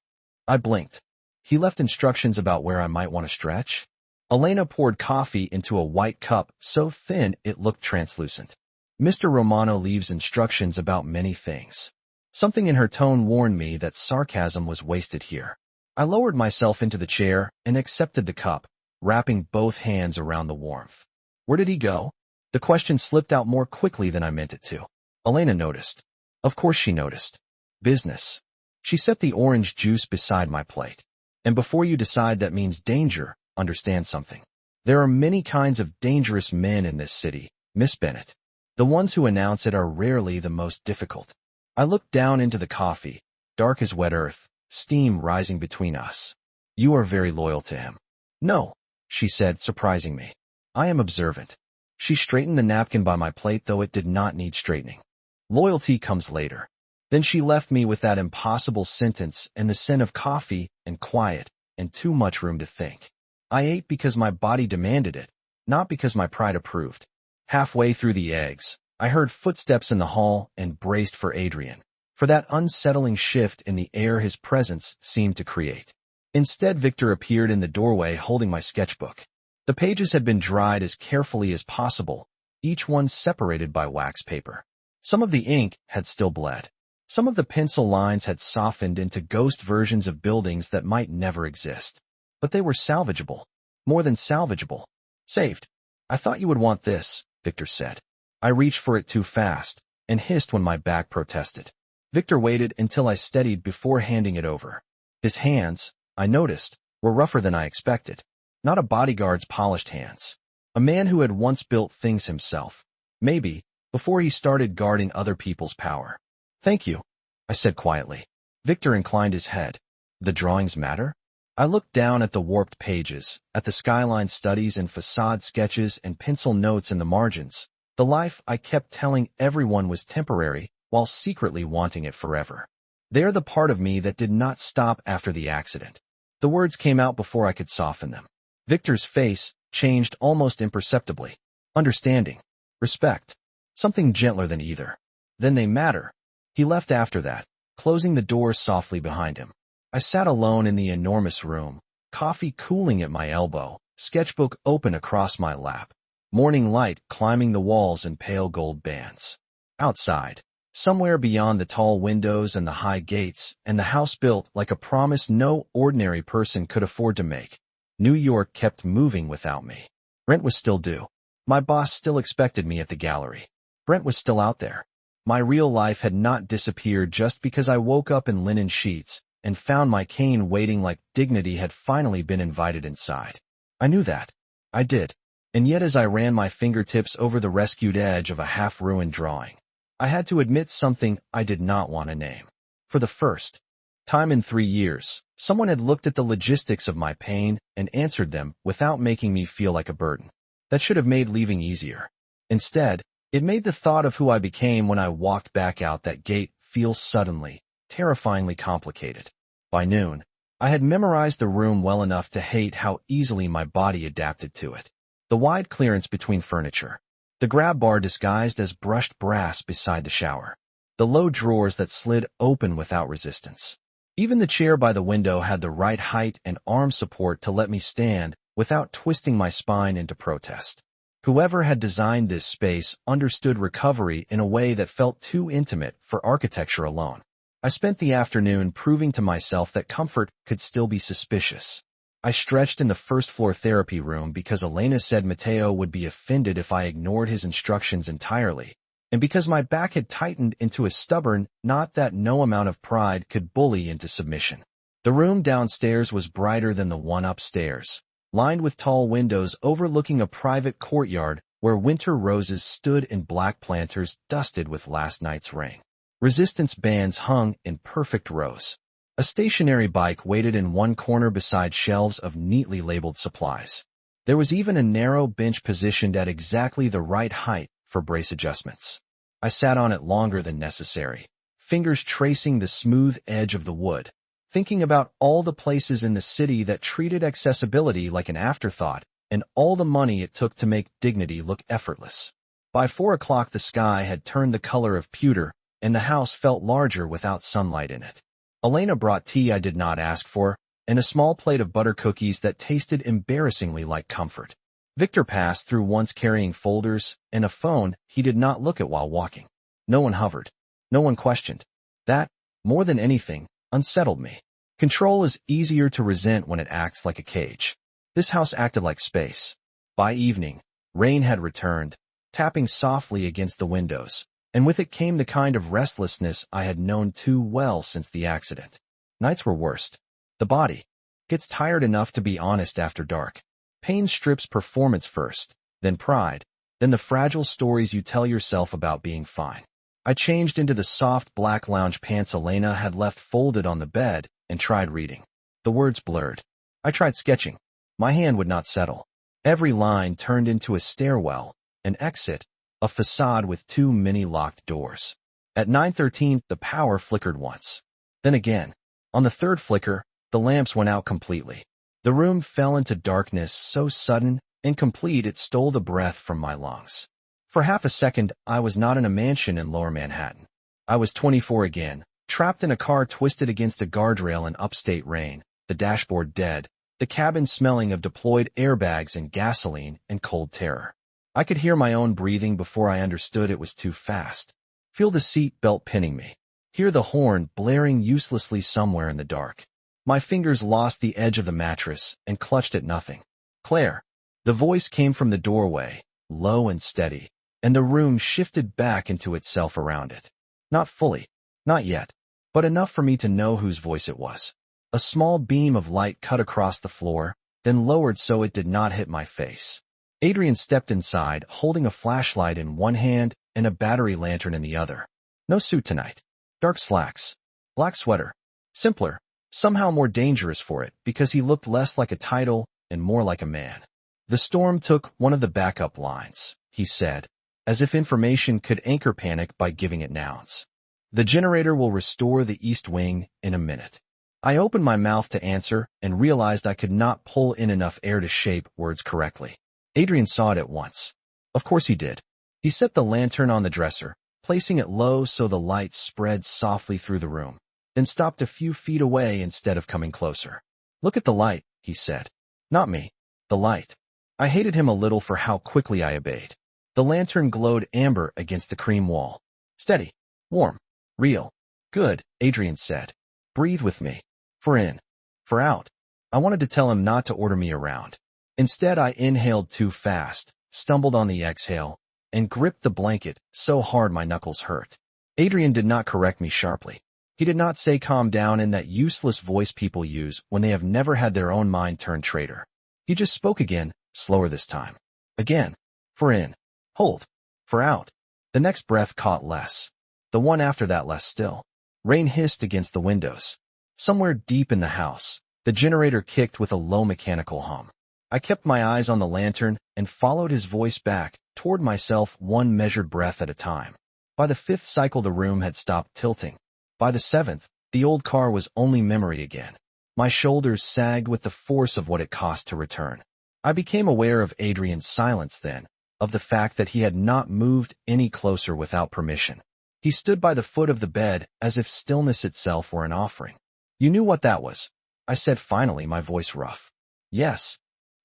I blinked. He left instructions about where I might want to stretch? Elena poured coffee into a white cup so thin it looked translucent. "Mr. Romano leaves instructions about many things." Something in her tone warned me that sarcasm was wasted here. I lowered myself into the chair and accepted the cup, wrapping both hands around the warmth. "Where did he go?" The question slipped out more quickly than I meant it to. Elena noticed. Of course she noticed. "Business." She set the orange juice beside my plate. "And before you decide that means danger, understand something. There are many kinds of dangerous men in this city, Miss Bennett. The ones who announce it are rarely the most difficult." I looked down into the coffee, dark as wet earth, steam rising between us. "You are very loyal to him." "No," she said, surprising me. "I am observant." She straightened the napkin by my plate, though it did not need straightening. "Loyalty comes later." Then she left me with that impossible sentence and the scent of coffee and quiet and too much room to think. I ate because my body demanded it, not because my pride approved. Halfway through the eggs, I heard footsteps in the hall and braced for Adrian, for that unsettling shift in the air his presence seemed to create. Instead, Victor appeared in the doorway holding my sketchbook. The pages had been dried as carefully as possible, each one separated by wax paper. Some of the ink had still bled. Some of the pencil lines had softened into ghost versions of buildings that might never exist. But they were salvageable. More than salvageable. "Saved. I thought you would want this," Victor said. I reached for it too fast, and hissed when my back protested. Victor waited until I steadied before handing it over. His hands, I noticed, were rougher than I expected. Not a bodyguard's polished hands. A man who had once built things himself. Maybe, before he started guarding other people's power. "Thank you," I said quietly. Victor inclined his head. "The drawings matter?" I looked down at the warped pages, at the skyline studies and facade sketches and pencil notes in the margins. The life I kept telling everyone was temporary, while secretly wanting it forever. They're the part of me that did not stop after the accident. The words came out before I could soften them. Victor's face changed almost imperceptibly. Understanding. Respect. Something gentler than either. Then they matter. He left after that, closing the door softly behind him. I sat alone in the enormous room, coffee cooling at my elbow, sketchbook open across my lap, morning light climbing the walls in pale gold bands. Outside, somewhere beyond the tall windows and the high gates, and the house built like a promise no ordinary person could afford to make, New York kept moving without me. Rent was still due. My boss still expected me at the gallery. Brent was still out there. My real life had not disappeared just because I woke up in linen sheets and found my cane waiting like dignity had finally been invited inside. I knew that. I did. And yet as I ran my fingertips over the rescued edge of a half-ruined drawing, I had to admit something I did not want to name. For the first time in 3 years, someone had looked at the logistics of my pain and answered them without making me feel like a burden. That should have made leaving easier. Instead, it made the thought of who I became when I walked back out that gate feel suddenly, terrifyingly complicated. By noon, I had memorized the room well enough to hate how easily my body adapted to it. The wide clearance between furniture, the grab bar disguised as brushed brass beside the shower, the low drawers that slid open without resistance. Even the chair by the window had the right height and arm support to let me stand without twisting my spine into protest. Whoever had designed this space understood recovery in a way that felt too intimate for architecture alone. I spent the afternoon proving to myself that comfort could still be suspicious. I stretched in the first-floor therapy room because Elena said Mateo would be offended if I ignored his instructions entirely, and because my back had tightened into a stubborn knot that no amount of pride could bully into submission. The room downstairs was brighter than the one upstairs, lined with tall windows overlooking a private courtyard where winter roses stood in black planters dusted with last night's rain. Resistance bands hung in perfect rows. A stationary bike waited in one corner beside shelves of neatly labeled supplies. There was even a narrow bench positioned at exactly the right height for brace adjustments. I sat on it longer than necessary, fingers tracing the smooth edge of the wood, thinking about all the places in the city that treated accessibility like an afterthought and all the money it took to make dignity look effortless. By 4 o'clock the sky had turned the color of pewter and the house felt larger without sunlight in it. Elena brought tea I did not ask for, and a small plate of butter cookies that tasted embarrassingly like comfort. Victor passed through once carrying folders and a phone he did not look at while walking. No one hovered. No one questioned. That, more than anything, unsettled me. Control is easier to resent when it acts like a cage. This house acted like space. By evening, rain had returned, tapping softly against the windows, and with it came the kind of restlessness I had known too well since the accident. Nights were worst. The body gets tired enough to be honest after dark. Pain strips performance first, then pride, then the fragile stories you tell yourself about being fine. I changed into the soft black lounge pants Elena had left folded on the bed and tried reading. The words blurred. I tried sketching. My hand would not settle. Every line turned into a stairwell, an exit, a facade with too many locked doors. At 9:13, the power flickered once. Then again. On the third flicker, the lamps went out completely. The room fell into darkness so sudden and complete it stole the breath from my lungs. For half a second, I was not in a mansion in Lower Manhattan. I was 24 again, trapped in a car twisted against a guardrail in upstate rain, the dashboard dead, the cabin smelling of deployed airbags and gasoline and cold terror. I could hear my own breathing before I understood it was too fast. Feel the seat belt pinning me. Hear the horn blaring uselessly somewhere in the dark. My fingers lost the edge of the mattress and clutched at nothing. Claire. The voice came from the doorway, low and steady, and the room shifted back into itself around it. Not fully. Not yet. But enough for me to know whose voice it was. A small beam of light cut across the floor, then lowered so it did not hit my face. Adrian stepped inside, holding a flashlight in one hand and a battery lantern in the other. No suit tonight. Dark slacks. Black sweater. Simpler. somehow more dangerous for it because he looked less like a title and more like a man. The storm took one of the backup lines, he said, as if information could anchor panic by giving it nouns. The generator will restore the east wing in a minute. I opened my mouth to answer and realized I could not pull in enough air to shape words correctly. Adrian saw it at once. Of course he did. He set the lantern on the dresser, placing it low so the light spread softly through the room, then stopped a few feet away instead of coming closer. Look at the light, he said. Not me. The light. I hated him a little for how quickly I obeyed. The lantern glowed amber against the cream wall. Steady. Warm. Real. Good, Adrian said. Breathe with me. For in. For out. I wanted to tell him not to order me around. Instead, I inhaled too fast, stumbled on the exhale, and gripped the blanket so hard my knuckles hurt. Adrian did not correct me sharply. He did not say calm down in that useless voice people use when they have never had their own mind turn traitor. He just spoke again, slower this time. Again. For in. Hold. For out. The next breath caught less. The one after that less still. Rain hissed against the windows. Somewhere deep in the house, the generator kicked with a low mechanical hum. I kept my eyes on the lantern and followed his voice back toward myself one measured breath at a time. By the fifth cycle the room had stopped tilting. By the seventh, the old car was only memory again. My shoulders sagged with the force of what it cost to return. I became aware of Adrian's silence then, of the fact that he had not moved any closer without permission. He stood by the foot of the bed as if stillness itself were an offering. You knew what that was, I said finally, my voice rough. Yes.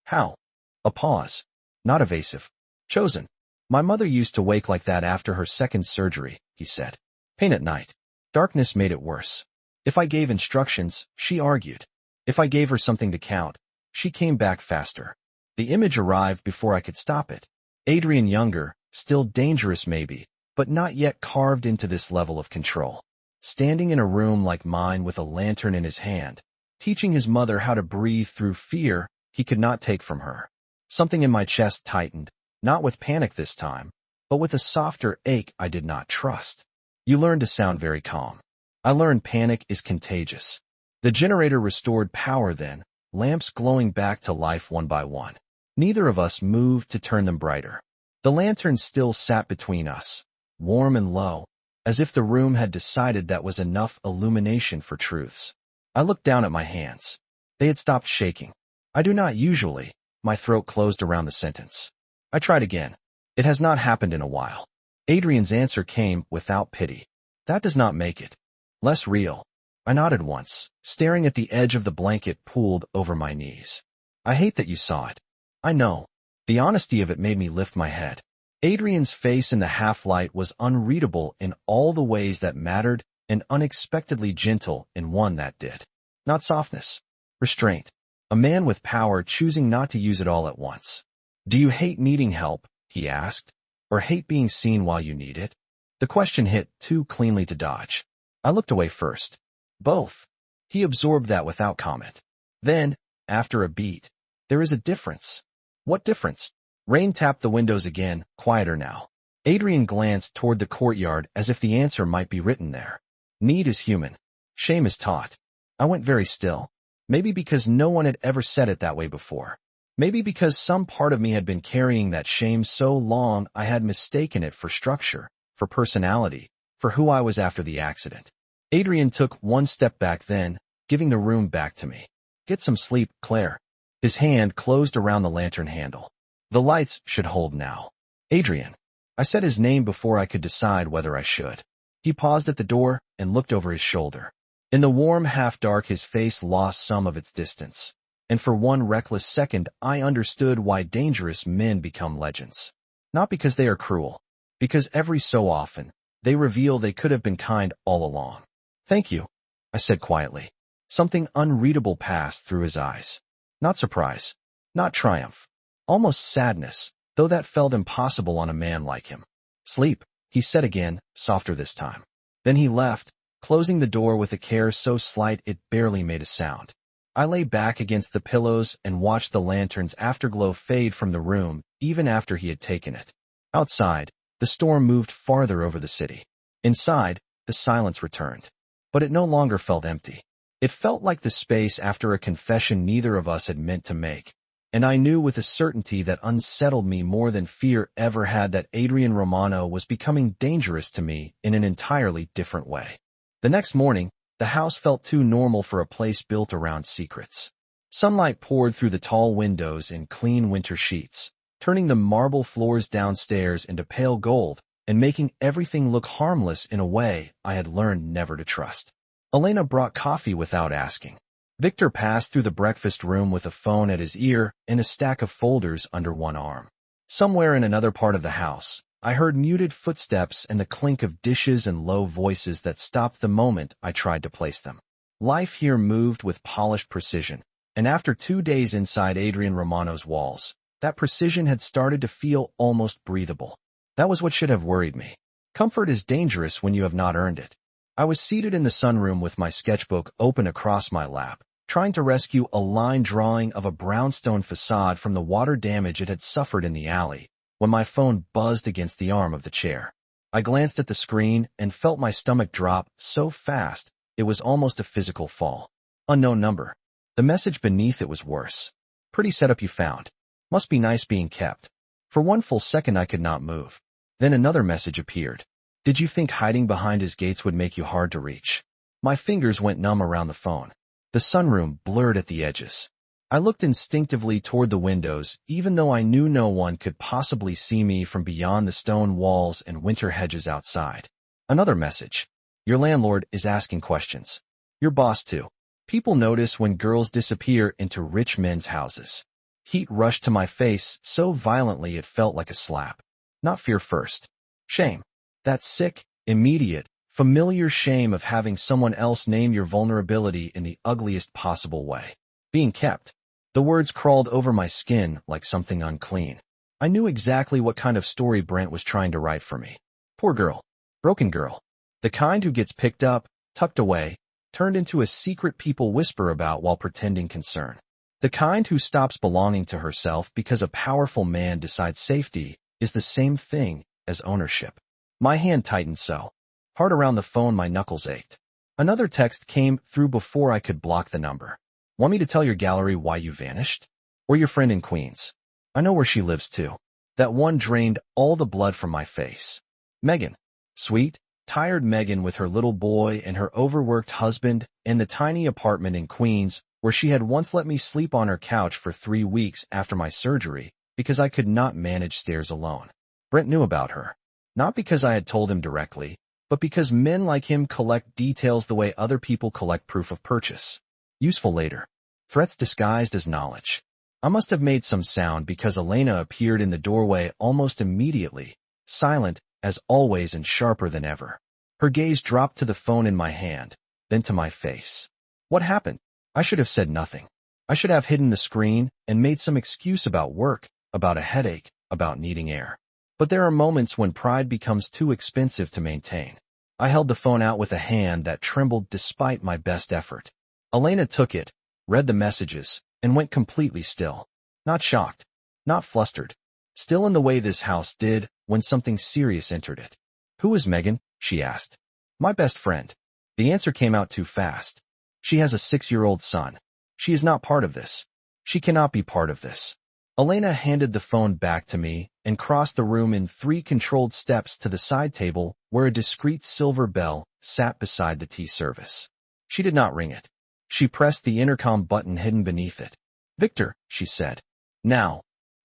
How? A pause. Not evasive. Chosen. My mother used to wake like that after her second surgery, he said. Pain at night. Darkness made it worse. If I gave instructions, she argued. If I gave her something to count, she came back faster. The image arrived before I could stop it. Adrian younger, still dangerous maybe, but not yet carved into this level of control. Standing in a room like mine with a lantern in his hand, teaching his mother how to breathe through fear he could not take from her. Something in my chest tightened, not with panic this time, but with a softer ache I did not trust. You learn to sound very calm. I learned panic is contagious. The generator restored power then, lamps glowing back to life one by one. Neither of us moved to turn them brighter. The lantern still sat between us, warm and low, as if the room had decided that was enough illumination for truths. I looked down at my hands. They had stopped shaking. I do not usually. My throat closed around the sentence. I tried again. It has not happened in a while. Adrian's answer came without pity. That does not make it less real. I nodded once, staring at the edge of the blanket pulled over my knees. I hate that you saw it. I know. The honesty of it made me lift my head. Adrian's face in the half-light was unreadable in all the ways that mattered and unexpectedly gentle in one that did. Not softness. Restraint. A man with power choosing not to use it all at once. Do you hate needing help, he asked, or hate being seen while you need it? The question hit too cleanly to dodge. I looked away first. Both. He absorbed that without comment. Then, after a beat, there is a difference. What difference? Rain tapped the windows again, quieter now. Adrian glanced toward the courtyard as if the answer might be written there. Need is human. Shame is taught. I went very still. Maybe because no one had ever said it that way before. Maybe because some part of me had been carrying that shame so long I had mistaken it for structure, for personality, for who I was after the accident. Adrian took one step back then, giving the room back to me. Get some sleep, Claire. His hand closed around the lantern handle. The lights should hold now. Adrian. I said his name before I could decide whether I should. He paused at the door and looked over his shoulder. In the warm half-dark his face lost some of its distance, and for one reckless second I understood why dangerous men become legends. Not because they are cruel, because every so often, they reveal they could have been kind all along. Thank you, I said quietly. Something unreadable passed through his eyes. Not surprise, not triumph, almost sadness, though that felt impossible on a man like him. Sleep, he said again, softer this time. Then he left, closing the door with a care so slight it barely made a sound. I lay back against the pillows and watched the lantern's afterglow fade from the room even after he had taken it. Outside, the storm moved farther over the city. Inside, the silence returned. But it no longer felt empty. It felt like the space after a confession neither of us had meant to make. And I knew with a certainty that unsettled me more than fear ever had that Adrian Romano was becoming dangerous to me in an entirely different way. The next morning, the house felt too normal for a place built around secrets. Sunlight poured through the tall windows in clean winter sheets, turning the marble floors downstairs into pale gold and making everything look harmless in a way I had learned never to trust. Elena brought coffee without asking. Victor passed through the breakfast room with a phone at his ear and a stack of folders under one arm. Somewhere in another part of the house, I heard muted footsteps and the clink of dishes and low voices that stopped the moment I tried to place them. Life here moved with polished precision, and after 2 days inside Adrian Romano's walls, that precision had started to feel almost breathable. That was what should have worried me. Comfort is dangerous when you have not earned it. I was seated in the sunroom with my sketchbook open across my lap, trying to rescue a line drawing of a brownstone facade from the water damage it had suffered in the alley, when my phone buzzed against the arm of the chair. I glanced at the screen and felt my stomach drop so fast it was almost a physical fall. Unknown number. The message beneath it was worse. Pretty setup you found. Must be nice being kept. For 1 full second I could not move. Then another message appeared. Did you think hiding behind his gates would make you hard to reach? My fingers went numb around the phone. The sunroom blurred at the edges. I looked instinctively toward the windows, even though I knew no one could possibly see me from beyond the stone walls and winter hedges outside. Another message. Your landlord is asking questions. Your boss too. People notice when girls disappear into rich men's houses. Heat rushed to my face so violently it felt like a slap. Not fear first. Shame. That sick, immediate, familiar shame of having someone else name your vulnerability in the ugliest possible way. Being kept. The words crawled over my skin like something unclean. I knew exactly what kind of story Brent was trying to write for me. Poor girl. Broken girl. The kind who gets picked up, tucked away, turned into a secret people whisper about while pretending concern. The kind who stops belonging to herself because a powerful man decides safety is the same thing as ownership. My hand tightened so hard around the phone my knuckles ached. Another text came through before I could block the number. Want me to tell your gallery why you vanished? Or your friend in Queens? I know where she lives too. That one drained all the blood from my face. Megan. Sweet, tired Megan with her little boy and her overworked husband in the tiny apartment in Queens where she had once let me sleep on her couch for 3 weeks after my surgery because I could not manage stairs alone. Brent knew about her. Not because I had told him directly, but because men like him collect details the way other people collect proof of purchase. Useful later. Threats disguised as knowledge. I must have made some sound because Elena appeared in the doorway almost immediately, silent as always and sharper than ever. Her gaze dropped to the phone in my hand, then to my face. What happened? I should have said nothing. I should have hidden the screen and made some excuse about work, about a headache, about needing air. But there are moments when pride becomes too expensive to maintain. I held the phone out with a hand that trembled despite my best effort. Elena took it, read the messages, and went completely still. Not shocked, not flustered. Still in the way this house did when something serious entered it. Who is Megan? She asked. My best friend. The answer came out too fast. She has a 6-year-old son. She is not part of this. She cannot be part of this. Elena handed the phone back to me and crossed the room in 3 controlled steps to the side table where a discreet silver bell sat beside the tea service. She did not ring it. She pressed the intercom button hidden beneath it. Victor, she said. Now.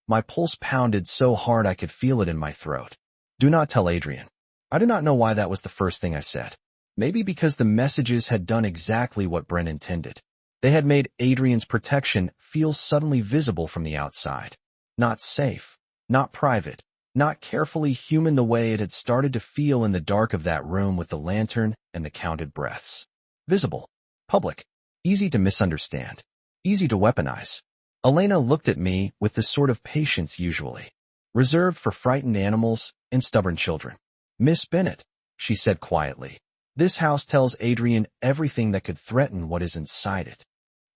My pulse pounded so hard I could feel it in my throat. Do not tell Adrian. I do not know why that was the first thing I said. Maybe because the messages had done exactly what Brent intended. They had made Adrian's protection feel suddenly visible from the outside. Not safe, not private, not carefully human the way it had started to feel in the dark of that room with the lantern and the counted breaths. Visible, public, easy to misunderstand, easy to weaponize. Elena looked at me with the sort of patience usually reserved for frightened animals and stubborn children. Miss Bennet, she said quietly, this house tells Adrian everything that could threaten what is inside it.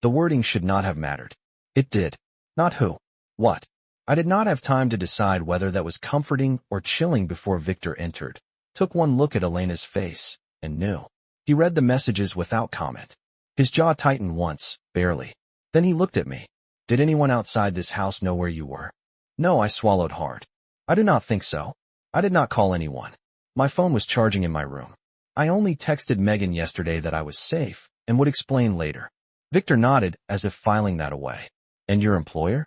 The wording should not have mattered. It did. Not who. What. I did not have time to decide whether that was comforting or chilling before Victor entered, took one look at Elena's face, and knew. He read the messages without comment. His jaw tightened once, barely. Then he looked at me. Did anyone outside this house know where you were? No, I swallowed hard. I do not think so. I did not call anyone. My phone was charging in my room. I only texted Megan yesterday that I was safe and would explain later. Victor nodded as if filing that away. And your employer?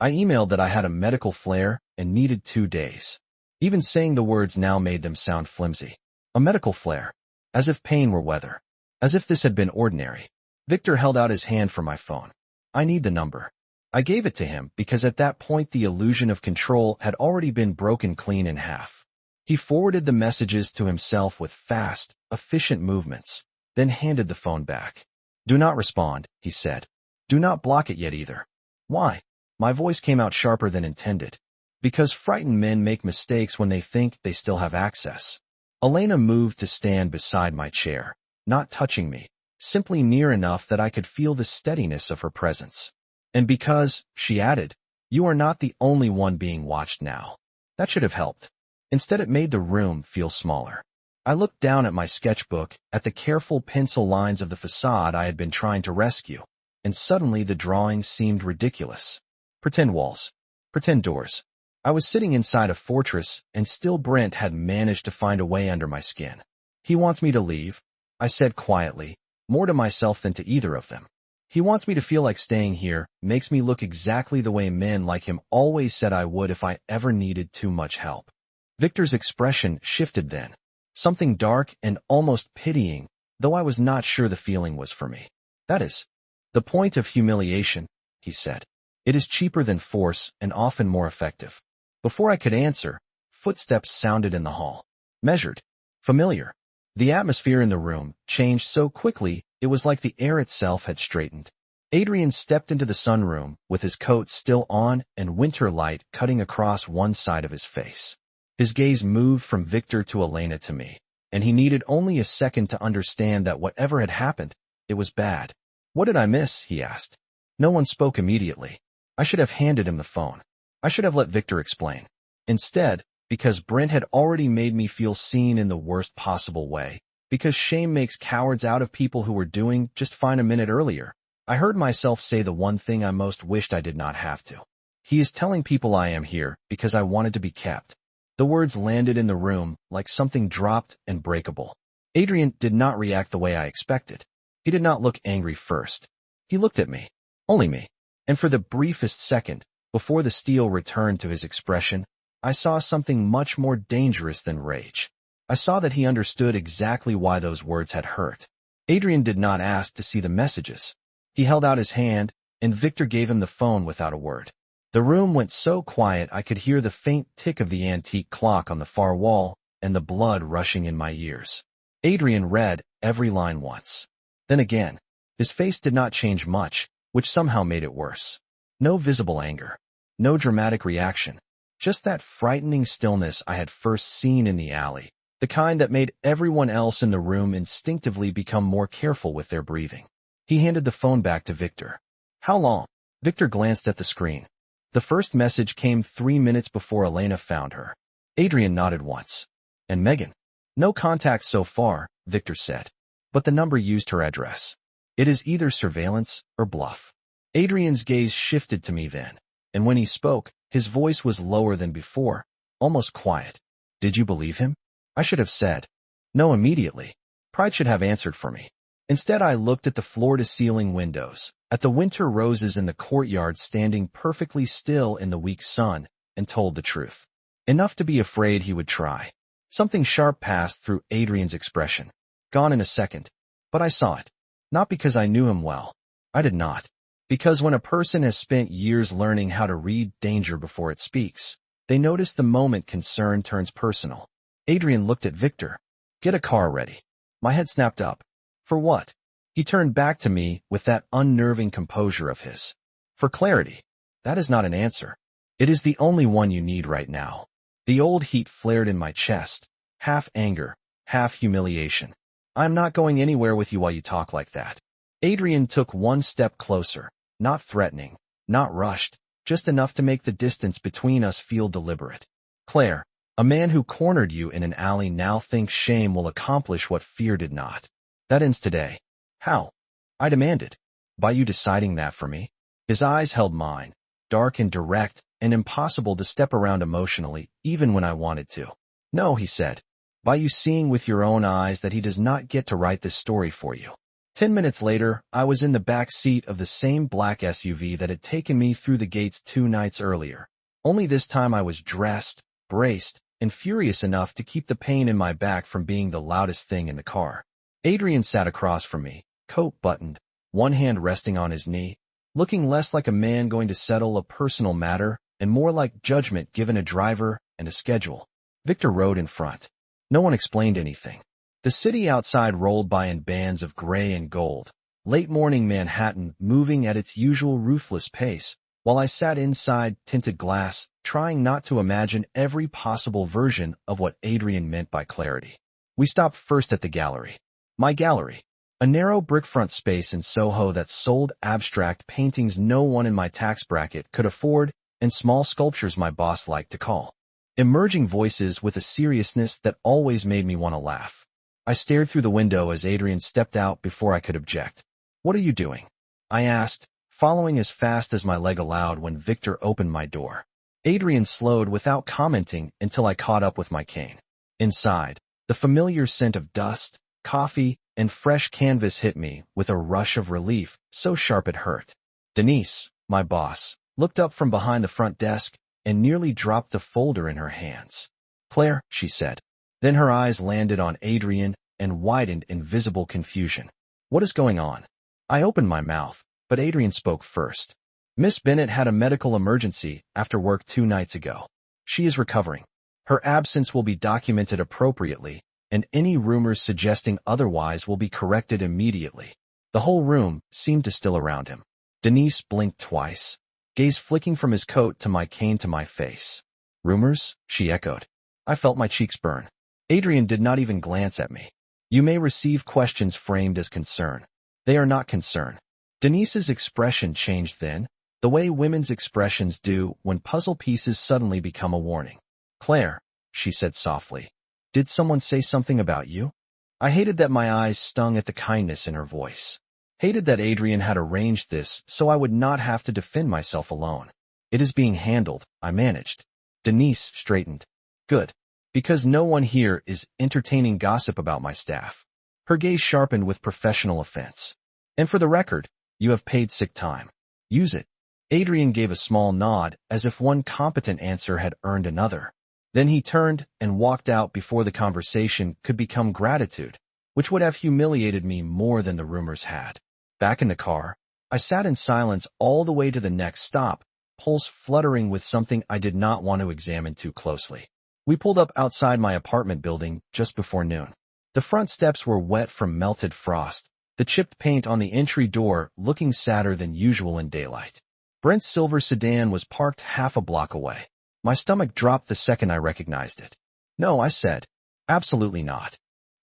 I emailed that I had a medical flare and needed 2 days. Even saying the words now made them sound flimsy. A medical flare. As if pain were weather. As if this had been ordinary. Victor held out his hand for my phone. I need the number. I gave it to him because at that point the illusion of control had already been broken clean in half. He forwarded the messages to himself with fast, efficient movements, then handed the phone back. Do not respond, he said. Do not block it yet either. Why? My voice came out sharper than intended. Because frightened men make mistakes when they think they still have access. Elena moved to stand beside my chair, not touching me, simply near enough that I could feel the steadiness of her presence. And because, she added, you are not the only one being watched now. That should have helped. Instead, it made the room feel smaller. I looked down at my sketchbook, at the careful pencil lines of the facade I had been trying to rescue, and suddenly the drawing seemed ridiculous. Pretend walls. Pretend doors. I was sitting inside a fortress, and still Brent had managed to find a way under my skin. He wants me to leave, I said quietly, more to myself than to either of them. He wants me to feel like staying here, makes me look exactly the way men like him always said I would if I ever needed too much help. Victor's expression shifted then. Something dark and almost pitying, though I was not sure the feeling was for me. That is the point of humiliation, he said. It is cheaper than force and often more effective. Before I could answer, footsteps sounded in the hall. Measured. Familiar. The atmosphere in the room changed so quickly it was like the air itself had straightened. Adrian stepped into the sunroom with his coat still on and winter light cutting across one side of his face. His gaze moved from Victor to Elena to me, and he needed only a second to understand that whatever had happened, it was bad. What did I miss? He asked. No one spoke immediately. I should have handed him the phone. I should have let Victor explain. Instead, because Brent had already made me feel seen in the worst possible way, because shame makes cowards out of people who were doing just fine a minute earlier, I heard myself say the one thing I most wished I did not have to. He is telling people I am here because I wanted to be kept. The words landed in the room like something dropped and breakable. Adrian did not react the way I expected. He did not look angry first. He looked at me. Only me. And for the briefest second, before the steel returned to his expression, I saw something much more dangerous than rage. I saw that he understood exactly why those words had hurt. Adrian did not ask to see the messages. He held out his hand, and Victor gave him the phone without a word. The room went so quiet I could hear the faint tick of the antique clock on the far wall and the blood rushing in my ears. Adrian read every line once. Then again. His face did not change much, which somehow made it worse. No visible anger. No dramatic reaction. Just that frightening stillness I had first seen in the alley, the kind that made everyone else in the room instinctively become more careful with their breathing. He handed the phone back to Victor. How long? Victor glanced at the screen. The first message came 3 minutes before Elena found her. Adrian nodded once. And Megan? No contact so far, Victor said. But the number used her address. It is either surveillance or bluff. Adrian's gaze shifted to me then, and when he spoke, his voice was lower than before, almost quiet. Did you believe him? I should have said. No immediately. Pride should have answered for me. Instead, I looked at the floor-to-ceiling windows, at the winter roses in the courtyard standing perfectly still in the weak sun, and told the truth. Enough to be afraid he would try. Something sharp passed through Adrian's expression. Gone in a second. But I saw it. Not because I knew him well. I did not. Because when a person has spent years learning how to read danger before it speaks, they notice the moment concern turns personal. Adrian looked at Victor. Get a car ready. My head snapped up. For what? He turned back to me with that unnerving composure of his. For clarity. That is not an answer. It is the only one you need right now. The old heat flared in my chest, half anger, half humiliation. I'm not going anywhere with you while you talk like that. Adrian took one step closer, not threatening, not rushed, just enough to make the distance between us feel deliberate. Claire, a man who cornered you in an alley now thinks shame will accomplish what fear did not. That ends today. How? I demanded. By you deciding that for me? His eyes held mine, dark and direct, and impossible to step around emotionally, even when I wanted to. No, he said. By you seeing with your own eyes that he does not get to write this story for you. 10 minutes later, I was in the back seat of the same black SUV that had taken me through the gates 2 nights earlier. Only this time I was dressed, braced, and furious enough to keep the pain in my back from being the loudest thing in the car. Adrian sat across from me, coat buttoned, one hand resting on his knee, looking less like a man going to settle a personal matter and more like judgment given a driver and a schedule. Victor rode in front. No one explained anything. The city outside rolled by in bands of gray and gold, late-morning Manhattan moving at its usual ruthless pace, while I sat inside tinted glass, trying not to imagine every possible version of what Adrian meant by clarity. We stopped first at the gallery. My gallery. A narrow brick-front space in Soho that sold abstract paintings no one in my tax bracket could afford and small sculptures my boss liked to call emerging voices with a seriousness that always made me want to laugh. I stared through the window as Adrian stepped out before I could object. What are you doing? I asked, following as fast as my leg allowed when Victor opened my door. Adrian slowed without commenting until I caught up with my cane. Inside, the familiar scent of dust, coffee, and fresh canvas hit me with a rush of relief so sharp it hurt. Denise, my boss, looked up from behind the front desk and nearly dropped the folder in her hands. Claire, she said. Then her eyes landed on Adrian and widened in visible confusion. What is going on? I opened my mouth, but Adrian spoke first. Miss Bennett had a medical emergency after work 2 nights ago. She is recovering. Her absence will be documented appropriately, and any rumors suggesting otherwise will be corrected immediately. The whole room seemed to still around him. Denise blinked twice, gaze flicking from his coat to my cane to my face. Rumors? She echoed. I felt my cheeks burn. Adrian did not even glance at me. You may receive questions framed as concern. They are not concern. Denise's expression changed then, the way women's expressions do when puzzle pieces suddenly become a warning. Claire, she said softly, did someone say something about you? I hated that my eyes stung at the kindness in her voice. Hated that Adrian had arranged this so I would not have to defend myself alone. It is being handled, I managed. Denise straightened. Good. Because no one here is entertaining gossip about my staff. Her gaze sharpened with professional offense. And for the record, you have paid sick time. Use it. Adrian gave a small nod as if one competent answer had earned another. Then he turned and walked out before the conversation could become gratitude, which would have humiliated me more than the rumors had. Back in the car, I sat in silence all the way to the next stop, pulse fluttering with something I did not want to examine too closely. We pulled up outside my apartment building just before noon. The front steps were wet from melted frost, the chipped paint on the entry door looking sadder than usual in daylight. Brent's silver sedan was parked half a block away. My stomach dropped the second I recognized it. No, I said. Absolutely not.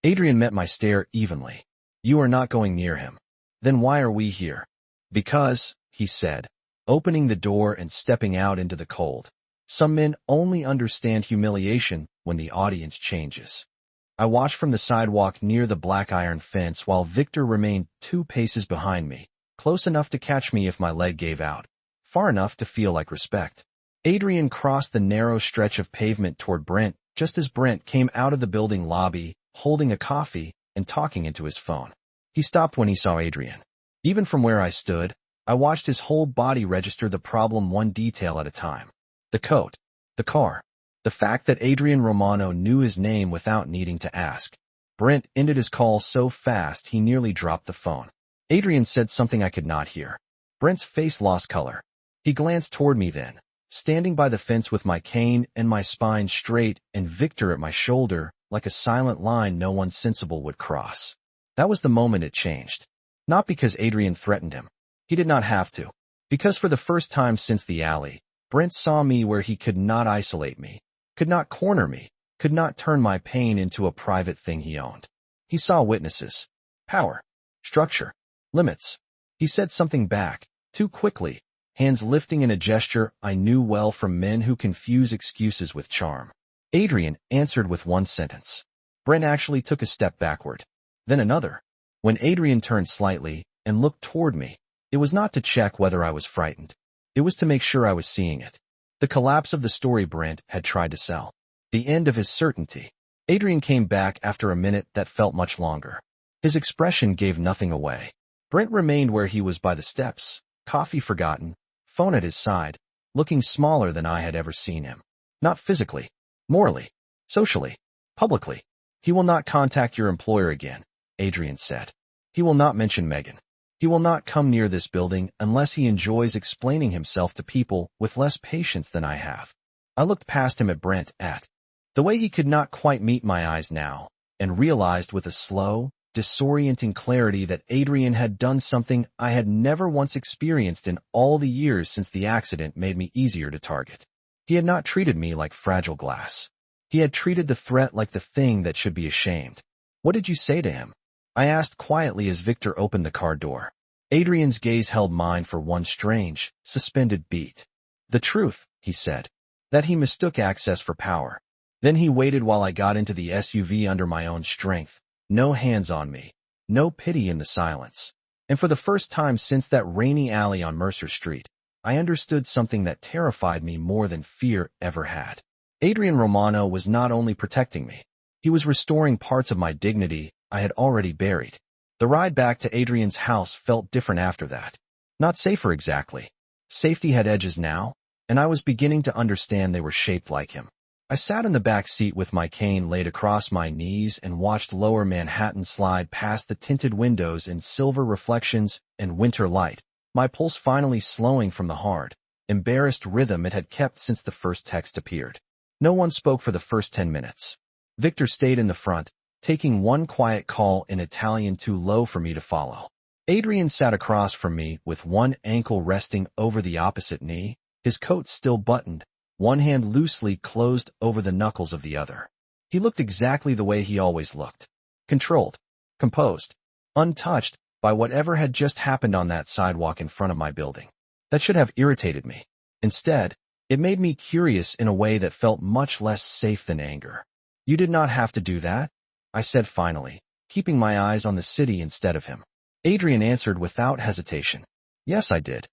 Adrian met my stare evenly. You are not going near him. Then why are we here? Because, he said, opening the door and stepping out into the cold. Some men only understand humiliation when the audience changes. I watched from the sidewalk near the black iron fence while Victor remained 2 paces behind me, close enough to catch me if my leg gave out, far enough to feel like respect. Adrian crossed the narrow stretch of pavement toward Brent just as Brent came out of the building lobby, holding a coffee and talking into his phone. He stopped when he saw Adrian. Even from where I stood, I watched his whole body register the problem one detail at a time. The coat, the car, the fact that Adrian Romano knew his name without needing to ask. Brent ended his call so fast he nearly dropped the phone. Adrian said something I could not hear. Brent's face lost color. He glanced toward me then, standing by the fence with my cane and my spine straight and Victor at my shoulder like a silent line no one sensible would cross. That was the moment it changed. Not because Adrian threatened him. He did not have to. Because for the first time since the alley, Brent saw me where he could not isolate me, could not corner me, could not turn my pain into a private thing he owned. He saw witnesses, power, structure, limits. He said something back, too quickly, hands lifting in a gesture I knew well from men who confuse excuses with charm. Adrian answered with one sentence. Brent actually took a step backward, then another. When Adrian turned slightly, and looked toward me. It was not to check whether I was frightened. It was to make sure I was seeing it. The collapse of the story Brent had tried to sell. The end of his certainty. Adrian came back after a minute that felt much longer. His expression gave nothing away. Brent remained where he was by the steps, coffee forgotten, phone at his side, looking smaller than I had ever seen him. Not physically, morally, socially, publicly. He will not contact your employer again, Adrian said. He will not mention Megan. He will not come near this building unless he enjoys explaining himself to people with less patience than I have. I looked past him at Brent at the way he could not quite meet my eyes now, and realized with a slow, disorienting clarity that Adrian had done something I had never once experienced in all the years since the accident made me easier to target. He had not treated me like fragile glass. He had treated the threat like the thing that should be ashamed. What did you say to him? I asked quietly as Victor opened the car door. Adrian's gaze held mine for one strange, suspended beat. The truth, he said, that he mistook access for power. Then he waited while I got into the SUV under my own strength. No hands on me. No pity in the silence. And for the first time since that rainy alley on Mercer Street, I understood something that terrified me more than fear ever had. Adrian Romano was not only protecting me. He was restoring parts of my dignity I had already buried. The ride back to Adrian's house felt different after that. Not safer exactly. Safety had edges now, and I was beginning to understand they were shaped like him. I sat in the back seat with my cane laid across my knees and watched Lower Manhattan slide past the tinted windows in silver reflections and winter light, my pulse finally slowing from the hard, embarrassed rhythm it had kept since the first text appeared. No one spoke for the first 10 minutes. Victor stayed in the front, taking one quiet call in Italian too low for me to follow. Adrian sat across from me with one ankle resting over the opposite knee, his coat still buttoned, one hand loosely closed over the knuckles of the other. He looked exactly the way he always looked. Controlled, composed, untouched by whatever had just happened on that sidewalk in front of my building. That should have irritated me. Instead, it made me curious in a way that felt much less safe than anger. You did not have to do that, I said finally, keeping my eyes on the city instead of him. Adrian answered without hesitation. Yes, I did.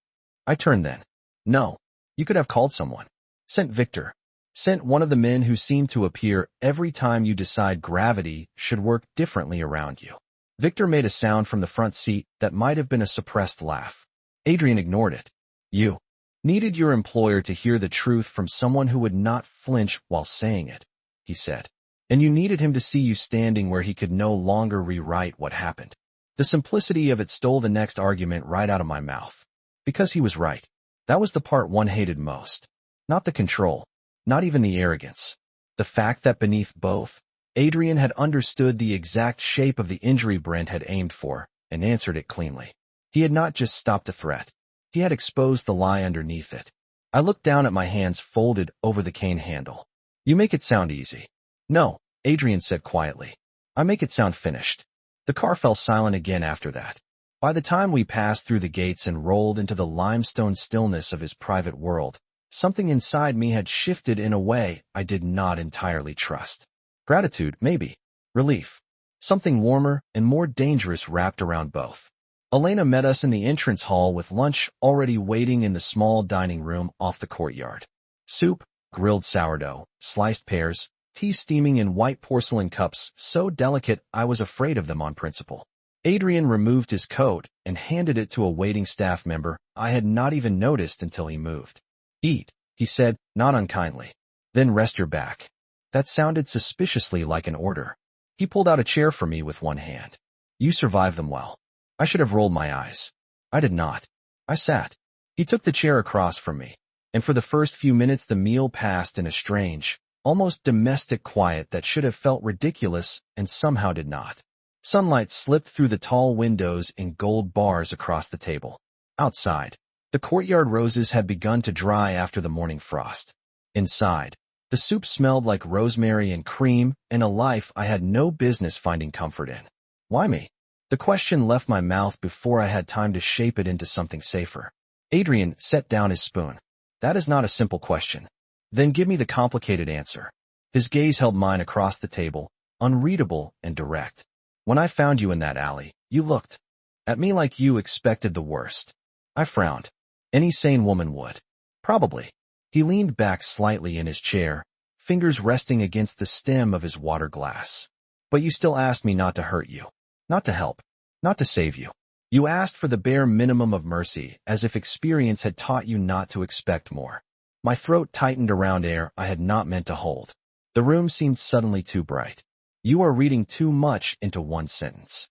I turned then. No, you could have called someone. Sent Victor. Sent one of the men who seem to appear every time you decide gravity should work differently around you. Victor made a sound from the front seat that might have been a suppressed laugh. Adrian ignored it. You needed your employer to hear the truth from someone who would not flinch while saying it, he said. And you needed him to see you standing where he could no longer rewrite what happened. The simplicity of it stole the next argument right out of my mouth. Because he was right. That was the part one hated most. Not the control, not even the arrogance. The fact that beneath both, Adrian had understood the exact shape of the injury Brent had aimed for and answered it cleanly. He had not just stopped the threat. He had exposed the lie underneath it. I looked down at my hands folded over the cane handle. You make it sound easy. No, Adrian said quietly. I make it sound finished. The car fell silent again after that. By the time we passed through the gates and rolled into the limestone stillness of his private world, something inside me had shifted in a way I did not entirely trust. Gratitude, maybe. Relief. Something warmer and more dangerous wrapped around both. Elena met us in the entrance hall with lunch already waiting in the small dining room off the courtyard. Soup, grilled sourdough, sliced pears, tea steaming in white porcelain cups so delicate I was afraid of them on principle. Adrian removed his coat and handed it to a waiting staff member I had not even noticed until he moved. Eat, he said, not unkindly. Then rest your back. That sounded suspiciously like an order. He pulled out a chair for me with one hand. You survived them well. I should have rolled my eyes. I did not. I sat. He took the chair across from me, and for the first few minutes the meal passed in a strange, almost domestic quiet that should have felt ridiculous and somehow did not. Sunlight slipped through the tall windows in gold bars across the table. Outside, the courtyard roses had begun to dry after the morning frost. Inside, the soup smelled like rosemary and cream and a life I had no business finding comfort in. Why me? The question left my mouth before I had time to shape it into something safer. Adrian set down his spoon. That is not a simple question. Then give me the complicated answer. His gaze held mine across the table, unreadable and direct. When I found you in that alley, you looked At me like you expected the worst. I frowned. Any sane woman would. Probably. He leaned back slightly in his chair, fingers resting against the stem of his water glass. But you still asked me not to hurt you. Not to help. Not to save you. You asked for the bare minimum of mercy, as if experience had taught you not to expect more. My throat tightened around air I had not meant to hold. The room seemed suddenly too bright. You are reading too much into one sentence.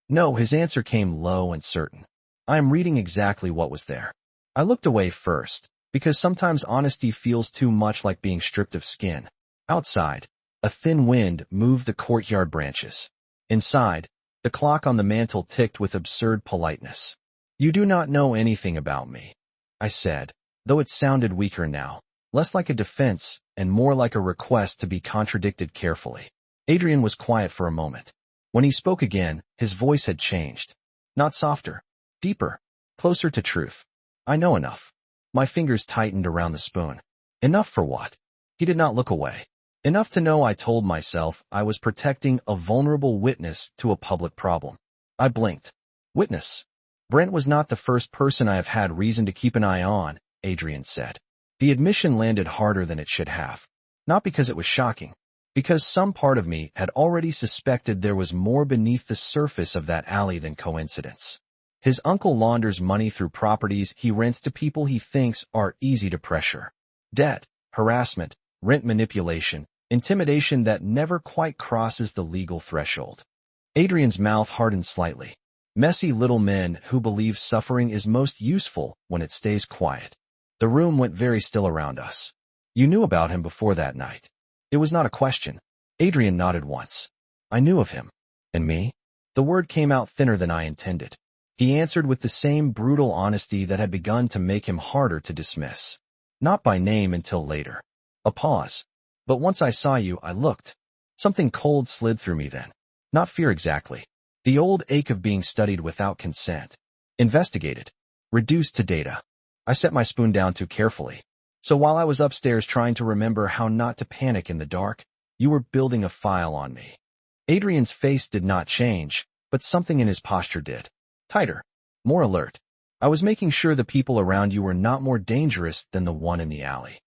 No, his answer came low and certain. I am reading exactly what was there. I looked away first, because sometimes honesty feels too much like being stripped of skin. Outside, a thin wind moved the courtyard branches. Inside, the clock on the mantel ticked with absurd politeness. You do not know anything about me, I said, though it sounded weaker now, less like a defense and more like a request to be contradicted carefully. Adrian was quiet for a moment. When he spoke again, his voice had changed. Not softer, deeper, closer to truth. I know enough. My fingers tightened around the spoon. Enough for what? He did not look away. Enough to know I told myself I was protecting a vulnerable witness to a public problem. I blinked. Witness. Brent was not the first person I have had reason to keep an eye on, Adrian said. The admission landed harder than it should have. Not because it was shocking. Because some part of me had already suspected there was more beneath the surface of that alley than coincidence. His uncle launders money through properties he rents to people he thinks are easy to pressure. Debt, harassment, rent manipulation, intimidation that never quite crosses the legal threshold. Adrian's mouth hardened slightly. Messy little men who believe suffering is most useful when it stays quiet. The room went very still around us. You knew about him before that night. It was not a question. Adrian nodded once. I knew of him. And me? The word came out thinner than I intended. He answered with the same brutal honesty that had begun to make him harder to dismiss. Not by name until later. A pause. But once I saw you, I looked. Something cold slid through me then. Not fear exactly. The old ache of being studied without consent. Investigated. Reduced to data. I set my spoon down too carefully. So while I was upstairs trying to remember how not to panic in the dark, you were building a file on me. Adrian's face did not change, but something in his posture did. Tighter. More alert. I was making sure the people around you were not more dangerous than the one in the alley.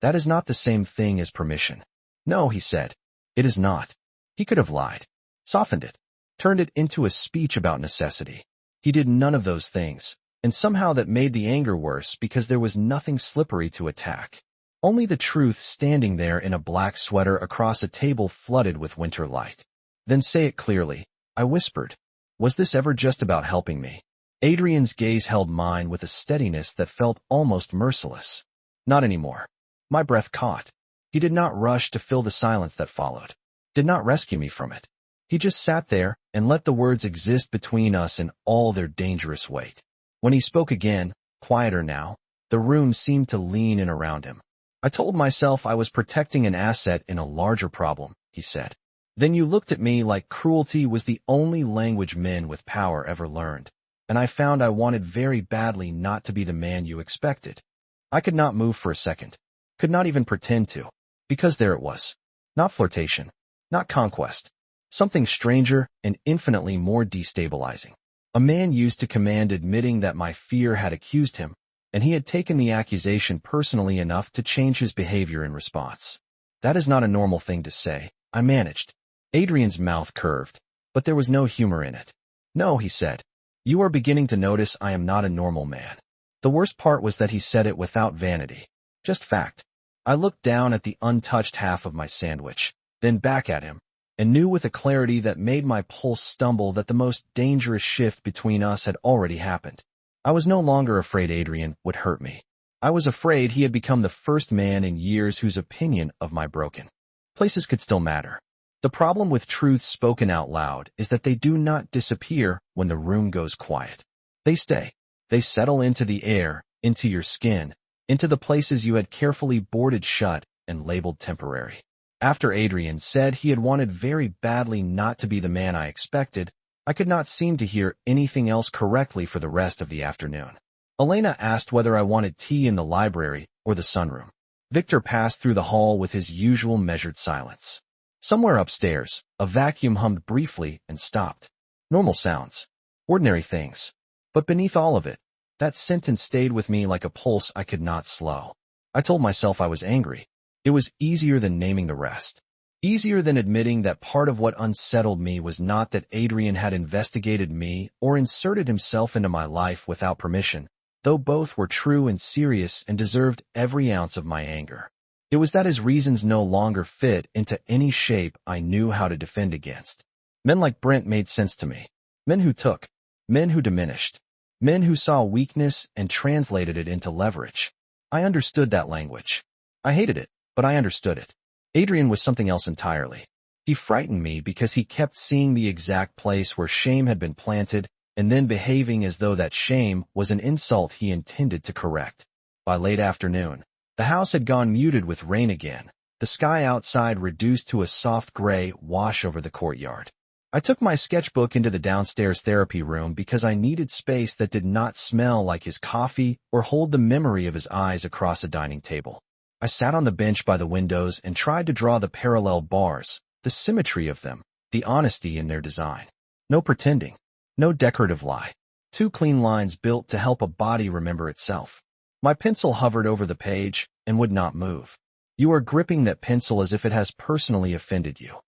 That is not the same thing as permission. No, he said. It is not. He could have lied. Softened it. Turned it into a speech about necessity. He did none of those things. And somehow that made the anger worse because there was nothing slippery to attack. Only the truth standing there in a black sweater across a table flooded with winter light. Then say it clearly, I whispered. Was this ever just about helping me? Adrian's gaze held mine with a steadiness that felt almost merciless. Not anymore. My breath caught. He did not rush to fill the silence that followed. Did not rescue me from it. He just sat there and let the words exist between us in all their dangerous weight. When he spoke again, quieter now, the room seemed to lean in around him. I told myself I was protecting an asset in a larger problem, he said. Then you looked at me like cruelty was the only language men with power ever learned, and I found I wanted very badly not to be the man you expected. I could not move for a second, could not even pretend to, because there it was. Not flirtation, not conquest, something stranger and infinitely more destabilizing. A man used to command admitting that my fear had accused him, and he had taken the accusation personally enough to change his behavior in response. That is not a normal thing to say, I managed. Adrian's mouth curved, but there was no humor in it. No, he said. You are beginning to notice I am not a normal man. The worst part was that he said it without vanity. Just fact. I looked down at the untouched half of my sandwich, then back at him, and knew with a clarity that made my pulse stumble that the most dangerous shift between us had already happened. I was no longer afraid Adrian would hurt me. I was afraid he had become the first man in years whose opinion of my broken places could still matter. The problem with truths spoken out loud is that they do not disappear when the room goes quiet. They stay. They settle into the air, into your skin, into the places you had carefully boarded shut and labeled temporary. After Adrian said he had wanted very badly not to be the man I expected, I could not seem to hear anything else correctly for the rest of the afternoon. Elena asked whether I wanted tea in the library or the sunroom. Victor passed through the hall with his usual measured silence. Somewhere upstairs, a vacuum hummed briefly and stopped. Normal sounds. Ordinary things. But beneath all of it, that sentence stayed with me like a pulse I could not slow. I told myself I was angry. It was easier than naming the rest. Easier than admitting that part of what unsettled me was not that Adrian had investigated me or inserted himself into my life without permission, though both were true and serious and deserved every ounce of my anger. It was that his reasons no longer fit into any shape I knew how to defend against. Men like Brent made sense to me. Men who took. Men who diminished. Men who saw weakness and translated it into leverage. I understood that language. I hated it, but I understood it. Adrian was something else entirely. He frightened me because he kept seeing the exact place where shame had been planted and then behaving as though that shame was an insult he intended to correct. By late afternoon, the house had gone muted with rain again, the sky outside reduced to a soft gray wash over the courtyard. I took my sketchbook into the downstairs therapy room because I needed space that did not smell like his coffee or hold the memory of his eyes across a dining table. I sat on the bench by the windows and tried to draw the parallel bars, the symmetry of them, the honesty in their design. No pretending. No decorative lie. Two clean lines built to help a body remember itself. My pencil hovered over the page and would not move. You are gripping that pencil as if it has personally offended you.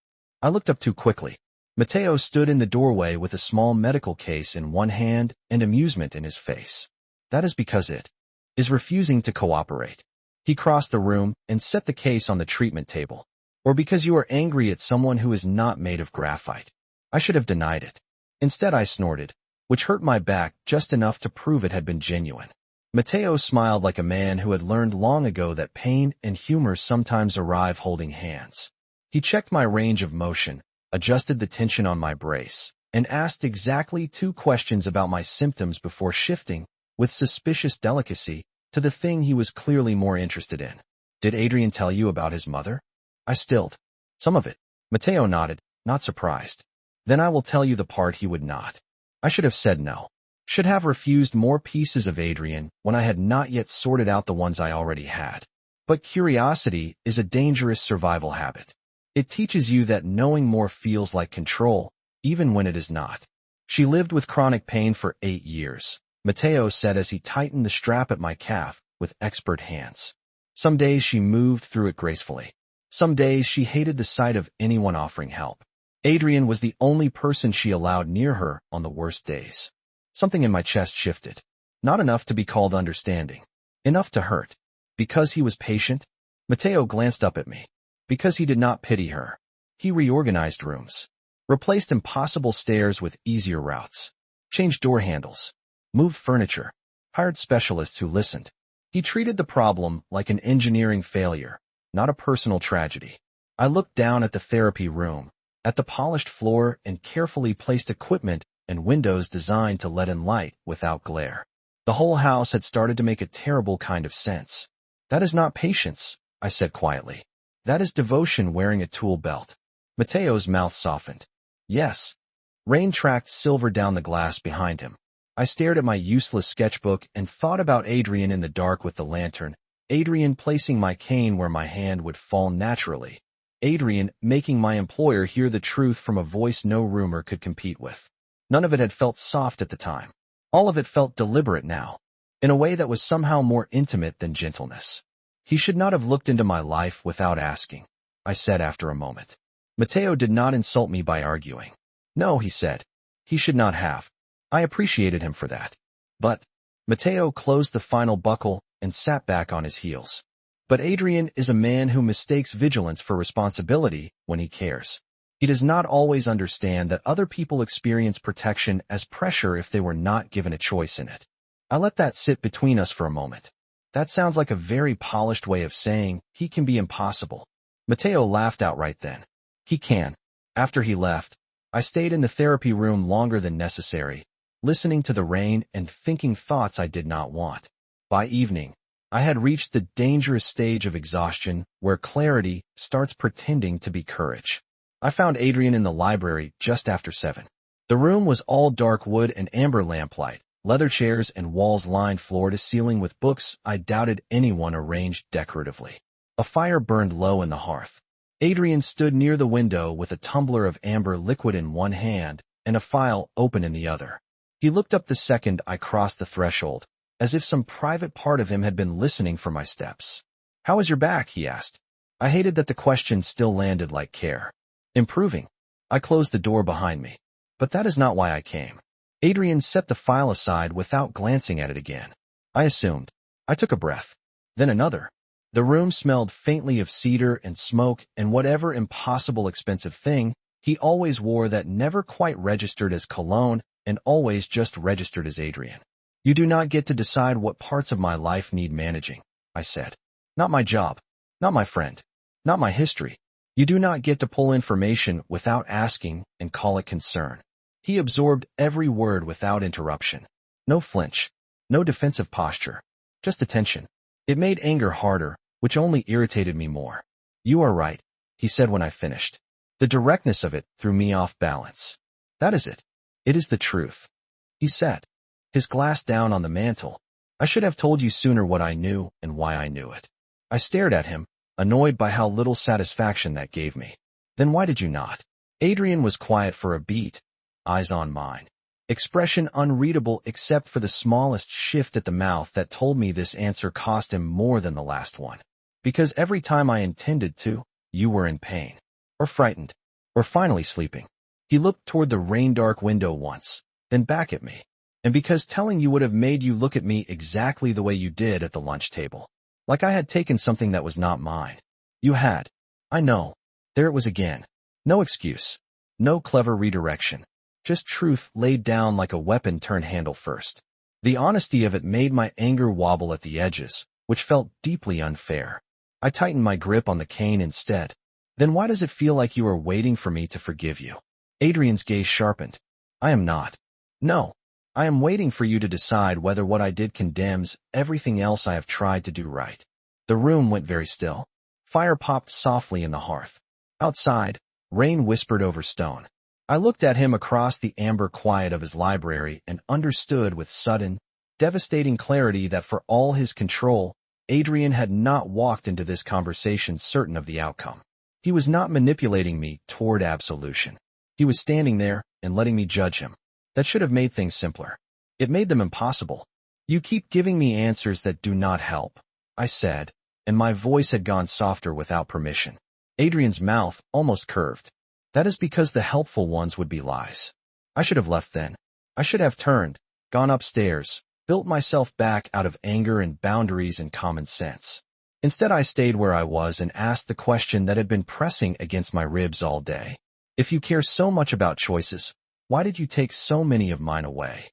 I looked up too quickly. Mateo stood in the doorway with a small medical case in one hand and amusement in his face. That is because it is refusing to cooperate. He crossed the room and set the case on the treatment table. Or because you are angry at someone who is not made of graphite. I should have denied it. Instead I snorted, which hurt my back just enough to prove it had been genuine. Mateo smiled like a man who had learned long ago that pain and humor sometimes arrive holding hands. He checked my range of motion, adjusted the tension on my brace, and asked exactly 2 questions about my symptoms before shifting, with suspicious delicacy, to the thing he was clearly more interested in. Did Adrian tell you about his mother? I stilled. Some of it. Mateo nodded, not surprised. Then I will tell you the part he would not. I should have said no. Should have refused more pieces of Adrian when I had not yet sorted out the ones I already had. But curiosity is a dangerous survival habit. It teaches you that knowing more feels like control, even when it is not. She lived with chronic pain for 8 years, Mateo said as he tightened the strap at my calf with expert hands. Some days she moved through it gracefully. Some days she hated the sight of anyone offering help. Adrian was the only person she allowed near her on the worst days. Something in my chest shifted. Not enough to be called understanding. Enough to hurt. Because he was patient? Mateo glanced up at me. Because he did not pity her. He reorganized rooms. Replaced impossible stairs with easier routes. Changed door handles. Moved furniture. Hired specialists who listened. He treated the problem like an engineering failure, not a personal tragedy. I looked down at the therapy room, at the polished floor and carefully placed equipment and windows designed to let in light without glare. The whole house had started to make a terrible kind of sense. That is not patience, I said quietly. That is devotion wearing a tool belt. Mateo's mouth softened. Yes. Rain tracked silver down the glass behind him. I stared at my useless sketchbook and thought about Adrian in the dark with the lantern, Adrian placing my cane where my hand would fall naturally, Adrian making my employer hear the truth from a voice no rumor could compete with. None of it had felt soft at the time. All of it felt deliberate now, in a way that was somehow more intimate than gentleness. He should not have looked into my life without asking, I said after a moment. Mateo did not insult me by arguing. No, he said. He should not have. I appreciated him for that. But Mateo closed the final buckle and sat back on his heels. But Adrian is a man who mistakes vigilance for responsibility when he cares. He does not always understand that other people experience protection as pressure if they were not given a choice in it. I let that sit between us for a moment. That sounds like a very polished way of saying he can be impossible. Mateo laughed outright then. He can. After he left, I stayed in the therapy room longer than necessary, listening to the rain and thinking thoughts I did not want. By evening, I had reached the dangerous stage of exhaustion where clarity starts pretending to be courage. I found Adrian in the library just after 7. The room was all dark wood and amber lamplight, leather chairs and walls lined floor to ceiling with books I doubted anyone arranged decoratively. A fire burned low in the hearth. Adrian stood near the window with a tumbler of amber liquid in one hand and a file open in the other. He looked up the second I crossed the threshold, as if some private part of him had been listening for my steps. "How is your back?" he asked. I hated that the question still landed like care. "Improving." I closed the door behind me. "But that is not why I came." Adrian set the file aside without glancing at it again. I assumed. I took a breath. Then another. The room smelled faintly of cedar and smoke and whatever impossible expensive thing he always wore that never quite registered as cologne and always just registered as Adrian. "You do not get to decide what parts of my life need managing," I said. "Not my job. Not my friend. Not my history. You do not get to pull information without asking and call it concern." He absorbed every word without interruption. No flinch. No defensive posture. Just attention. It made anger harder, which only irritated me more. "You are right," he said when I finished. The directness of it threw me off balance. "That is it. It is the truth." He sat, his glass down on the mantel. "I should have told you sooner what I knew and why I knew it." I stared at him, annoyed by how little satisfaction that gave me. "Then why did you not?" Adrian was quiet for a beat, eyes on mine. Expression unreadable except for the smallest shift at the mouth that told me this answer cost him more than the last one. "Because every time I intended to, you were in pain. Or frightened. Or finally sleeping." He looked toward the rain-dark window once, then back at me. "And because telling you would have made you look at me exactly the way you did at the lunch table. Like I had taken something that was not mine." "You had. I know." There it was again. No excuse. No clever redirection. Just truth laid down like a weapon turned handle first. The honesty of it made my anger wobble at the edges, which felt deeply unfair. I tightened my grip on the cane instead. "Then why does it feel like you are waiting for me to forgive you?" Adrian's gaze sharpened. "I am not. No. I am waiting for you to decide whether what I did condemns everything else I have tried to do right." The room went very still. Fire popped softly in the hearth. Outside, rain whispered over stone. I looked at him across the amber quiet of his library and understood with sudden, devastating clarity that for all his control, Adrian had not walked into this conversation certain of the outcome. He was not manipulating me toward absolution. He was standing there and letting me judge him. That should have made things simpler. It made them impossible. "You keep giving me answers that do not help," I said, and my voice had gone softer without permission. Adrian's mouth almost curved. "That is because the helpful ones would be lies." I should have left then. I should have turned, gone upstairs, built myself back out of anger and boundaries and common sense. Instead, I stayed where I was and asked the question that had been pressing against my ribs all day. "If you care so much about choices, why did you take so many of mine away?"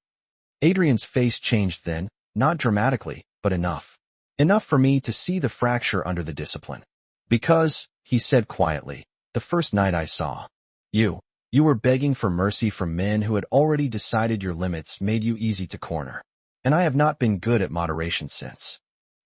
Adrian's face changed then, not dramatically, but enough. Enough for me to see the fracture under the discipline. "Because," he said quietly, "the first night I saw you were begging for mercy from men who had already decided your limits made you easy to corner. And I have not been good at moderation since."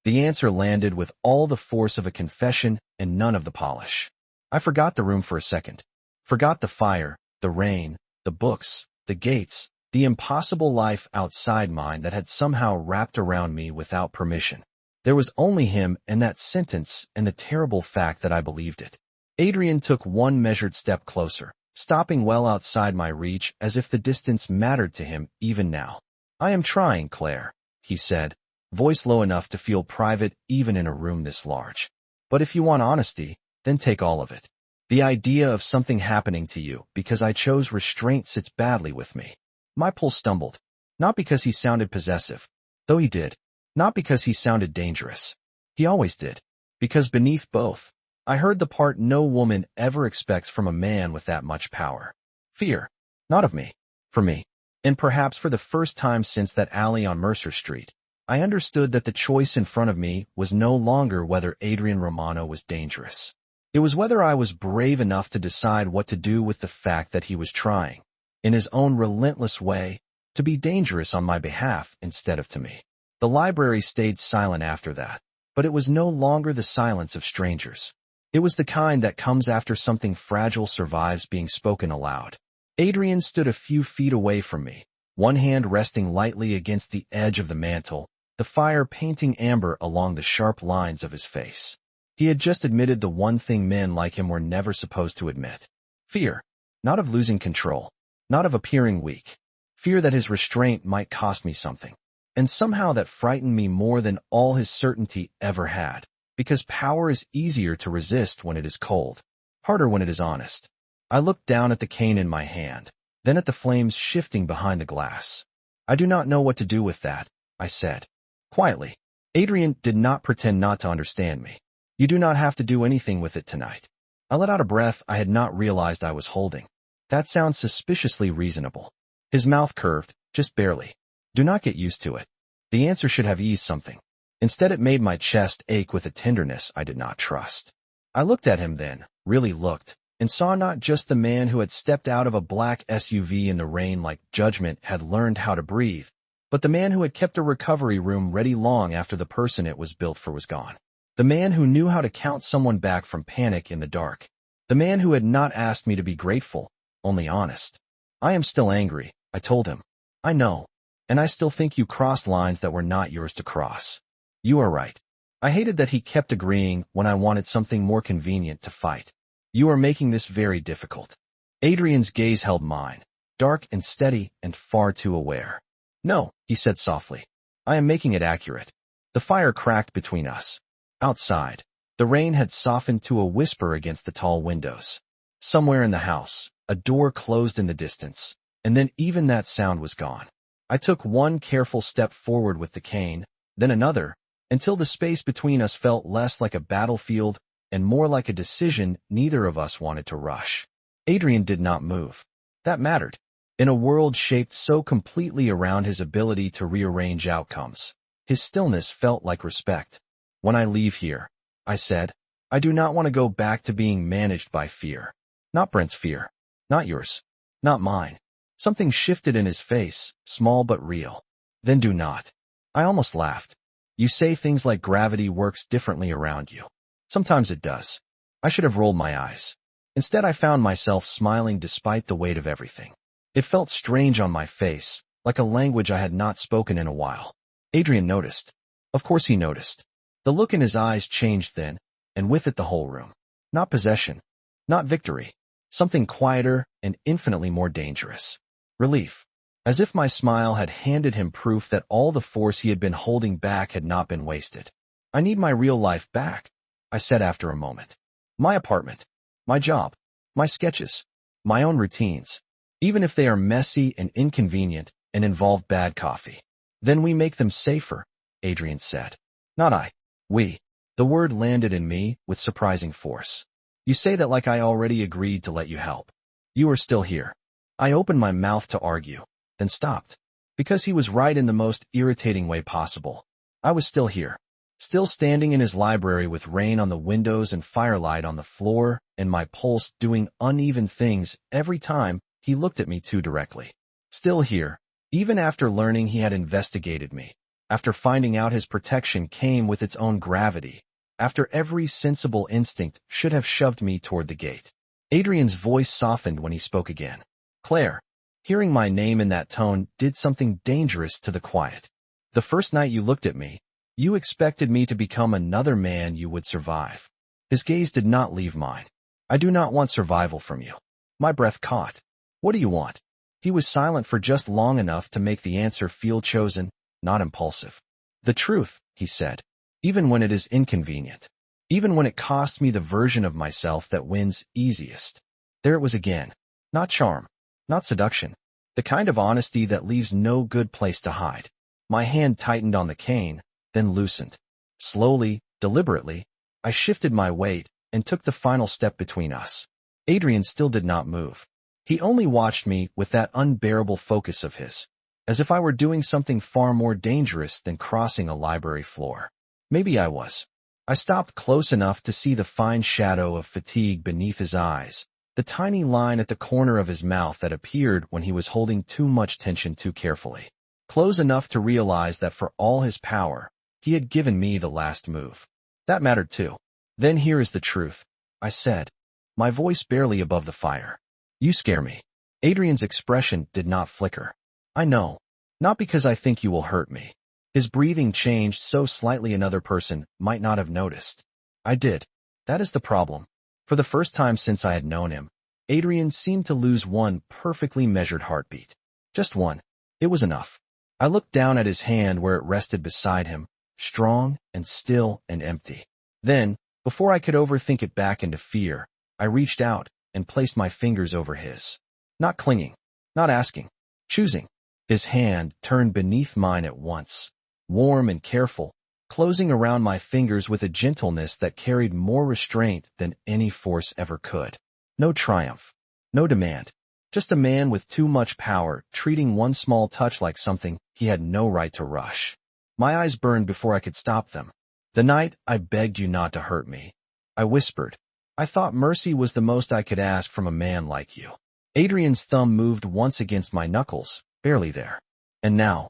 The answer landed with all the force of a confession and none of the polish. I forgot the room for a second. Forgot the fire, the rain, the books, the gates, the impossible life outside mine that had somehow wrapped around me without permission. There was only him and that sentence and the terrible fact that I believed it. Adrian took one measured step closer, stopping well outside my reach as if the distance mattered to him even now. "I am trying, Claire," he said, voice low enough to feel private even in a room this large. "But if you want honesty, then take all of it. The idea of something happening to you because I chose restraint sits badly with me." My pulse stumbled. Not because he sounded possessive, though he did. Not because he sounded dangerous. He always did. Because beneath both, I heard the part no woman ever expects from a man with that much power. Fear. Not of me. For me. And perhaps for the first time since that alley on Mercer Street, I understood that the choice in front of me was no longer whether Adrian Romano was dangerous. It was whether I was brave enough to decide what to do with the fact that he was trying, in his own relentless way, to be dangerous on my behalf instead of to me. The library stayed silent after that, but it was no longer the silence of strangers. It was the kind that comes after something fragile survives being spoken aloud. Adrian stood a few feet away from me, one hand resting lightly against the edge of the mantel, the fire painting amber along the sharp lines of his face. He had just admitted the one thing men like him were never supposed to admit. Fear. Not of losing control. Not of appearing weak. fear that his restraint might cost me something. And somehow that frightened me more than all his certainty ever had, because power is easier to resist when it is cold, harder when it is honest. I looked down at the cane in my hand, then at the flames shifting behind the glass. I do not know what to do with that, I said. Quietly. Adrian did not pretend not to understand me. You do not have to do anything with it tonight. I let out a breath I had not realized I was holding. That sounds suspiciously reasonable. His mouth curved, just barely. Do not get used to it. The answer should have eased something. Instead, it made my chest ache with a tenderness I did not trust. I looked at him then, really looked, and saw not just the man who had stepped out of a black SUV in the rain like judgment had learned how to breathe, but the man who had kept a recovery room ready long after the person it was built for was gone. The man who knew how to count someone back from panic in the dark. The man who had not asked me to be grateful, only honest. I am still angry, I told him. I know. And I still think you crossed lines that were not yours to cross. You are right. I hated that he kept agreeing when I wanted something more convenient to fight. You are making this very difficult. Adrian's gaze held mine, dark and steady and far too aware. No, he said softly. I am making it accurate. The fire cracked between us. Outside, the rain had softened to a whisper against the tall windows. Somewhere in the house, a door closed in the distance, and then even that sound was gone. I took one careful step forward with the cane, then another, until the space between us felt less like a battlefield and more like a decision neither of us wanted to rush. Adrian did not move. That mattered. In a world shaped so completely around his ability to rearrange outcomes, his stillness felt like respect. When I leave here, I said, I do not want to go back to being managed by fear. Not Brent's fear. Not yours. Not mine. Something shifted in his face, small but real. Then do not. I almost laughed. You say things like gravity works differently around you. Sometimes it does. I should have rolled my eyes. Instead, I found myself smiling despite the weight of everything. It felt strange on my face, like a language I had not spoken in a while. Adrian noticed. Of course he noticed. The look in his eyes changed then, and with it the whole room. Not possession. Not victory. Something quieter and infinitely more dangerous. Relief. As if my smile had handed him proof that all the force he had been holding back had not been wasted. I need my real life back, I said after a moment. My apartment. My job. My sketches. My own routines. Even if they are messy and inconvenient and involve bad coffee. Then we make them safer, Adrian said. Not I. We. The word landed in me with surprising force. You say that like I already agreed to let you help. You are still here. I opened my mouth to argue, then stopped. Because he was right in the most irritating way possible. I was still here. Still standing in his library with rain on the windows and firelight on the floor, and my pulse doing uneven things every time he looked at me too directly. Still here, even after learning he had investigated me. After finding out his protection came with its own gravity. After every sensible instinct should have shoved me toward the gate. Adrian's voice softened when he spoke again. Claire. Hearing my name in that tone did something dangerous to the quiet. The first night you looked at me, you expected me to become another man you would survive. His gaze did not leave mine. I do not want survival from you. My breath caught. What do you want? He was silent for just long enough to make the answer feel chosen, not impulsive. The truth, he said. Even when it is inconvenient. Even when it costs me the version of myself that wins easiest. There it was again. Not charm. Not seduction. The kind of honesty that leaves no good place to hide. My hand tightened on the cane, then loosened. Slowly, deliberately, I shifted my weight and took the final step between us. Adrian still did not move. He only watched me with that unbearable focus of his, as if I were doing something far more dangerous than crossing a library floor. Maybe I was. I stopped close enough to see the fine shadow of fatigue beneath his eyes, the tiny line at the corner of his mouth that appeared when he was holding too much tension too carefully. Close enough to realize that for all his power, he had given me the last move. That mattered too. Then here is the truth, I said, my voice barely above the fire. You scare me. Adrian's expression did not flicker. I know. Not because I think you will hurt me. His breathing changed so slightly another person might not have noticed. I did. That is the problem. For the first time since I had known him, Adrian seemed to lose one perfectly measured heartbeat. Just one. It was enough. I looked down at his hand where it rested beside him, strong and still and empty. Then, before I could overthink it back into fear, I reached out and placed my fingers over his. Not clinging, not asking, choosing. His hand turned beneath mine at once, warm and careful, closing around my fingers with a gentleness that carried more restraint than any force ever could. No triumph, no demand, just a man with too much power treating one small touch like something he had no right to rush. My eyes burned before I could stop them. "The night I begged you not to hurt me," I whispered. "I thought mercy was the most I could ask from a man like you." Adrian's thumb moved once against my knuckles, barely there. And now,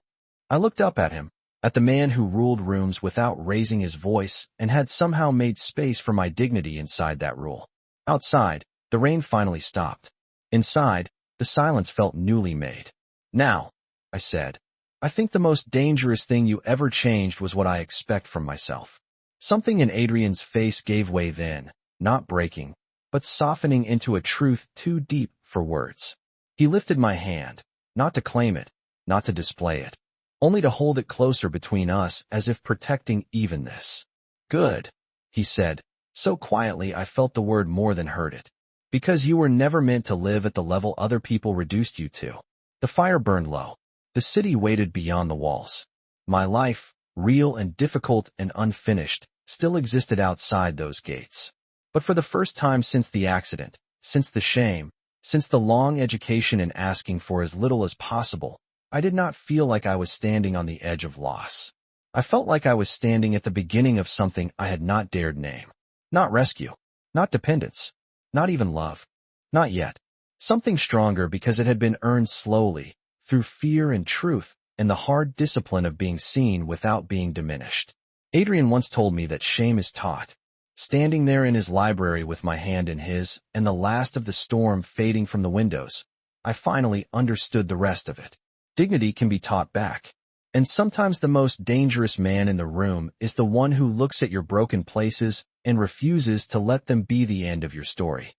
I looked up at him, at the man who ruled rooms without raising his voice and had somehow made space for my dignity inside that rule. Outside, the rain finally stopped. Inside, the silence felt newly made. "Now," I said, "I think the most dangerous thing you ever changed was what I expect from myself." Something in Adrian's face gave way then, not breaking, but softening into a truth too deep for words. He lifted my hand, not to claim it, not to display it, only to hold it closer between us as if protecting evenness. "Good," he said, so quietly I felt the word more than heard it. "Because you were never meant to live at the level other people reduced you to." The fire burned low. The city waited beyond the walls. My life, real and difficult and unfinished, still existed outside those gates. But for the first time since the accident, since the shame, since the long education in asking for as little as possible, I did not feel like I was standing on the edge of loss. I felt like I was standing at the beginning of something I had not dared name. Not rescue, not dependence, not even love. Not yet. Something stronger because it had been earned slowly, through fear and truth, and the hard discipline of being seen without being diminished. Adrian once told me that shame is taught. Standing there in his library with my hand in his, and the last of the storm fading from the windows, I finally understood the rest of it. Dignity can be taught back. And sometimes the most dangerous man in the room is the one who looks at your broken places and refuses to let them be the end of your story.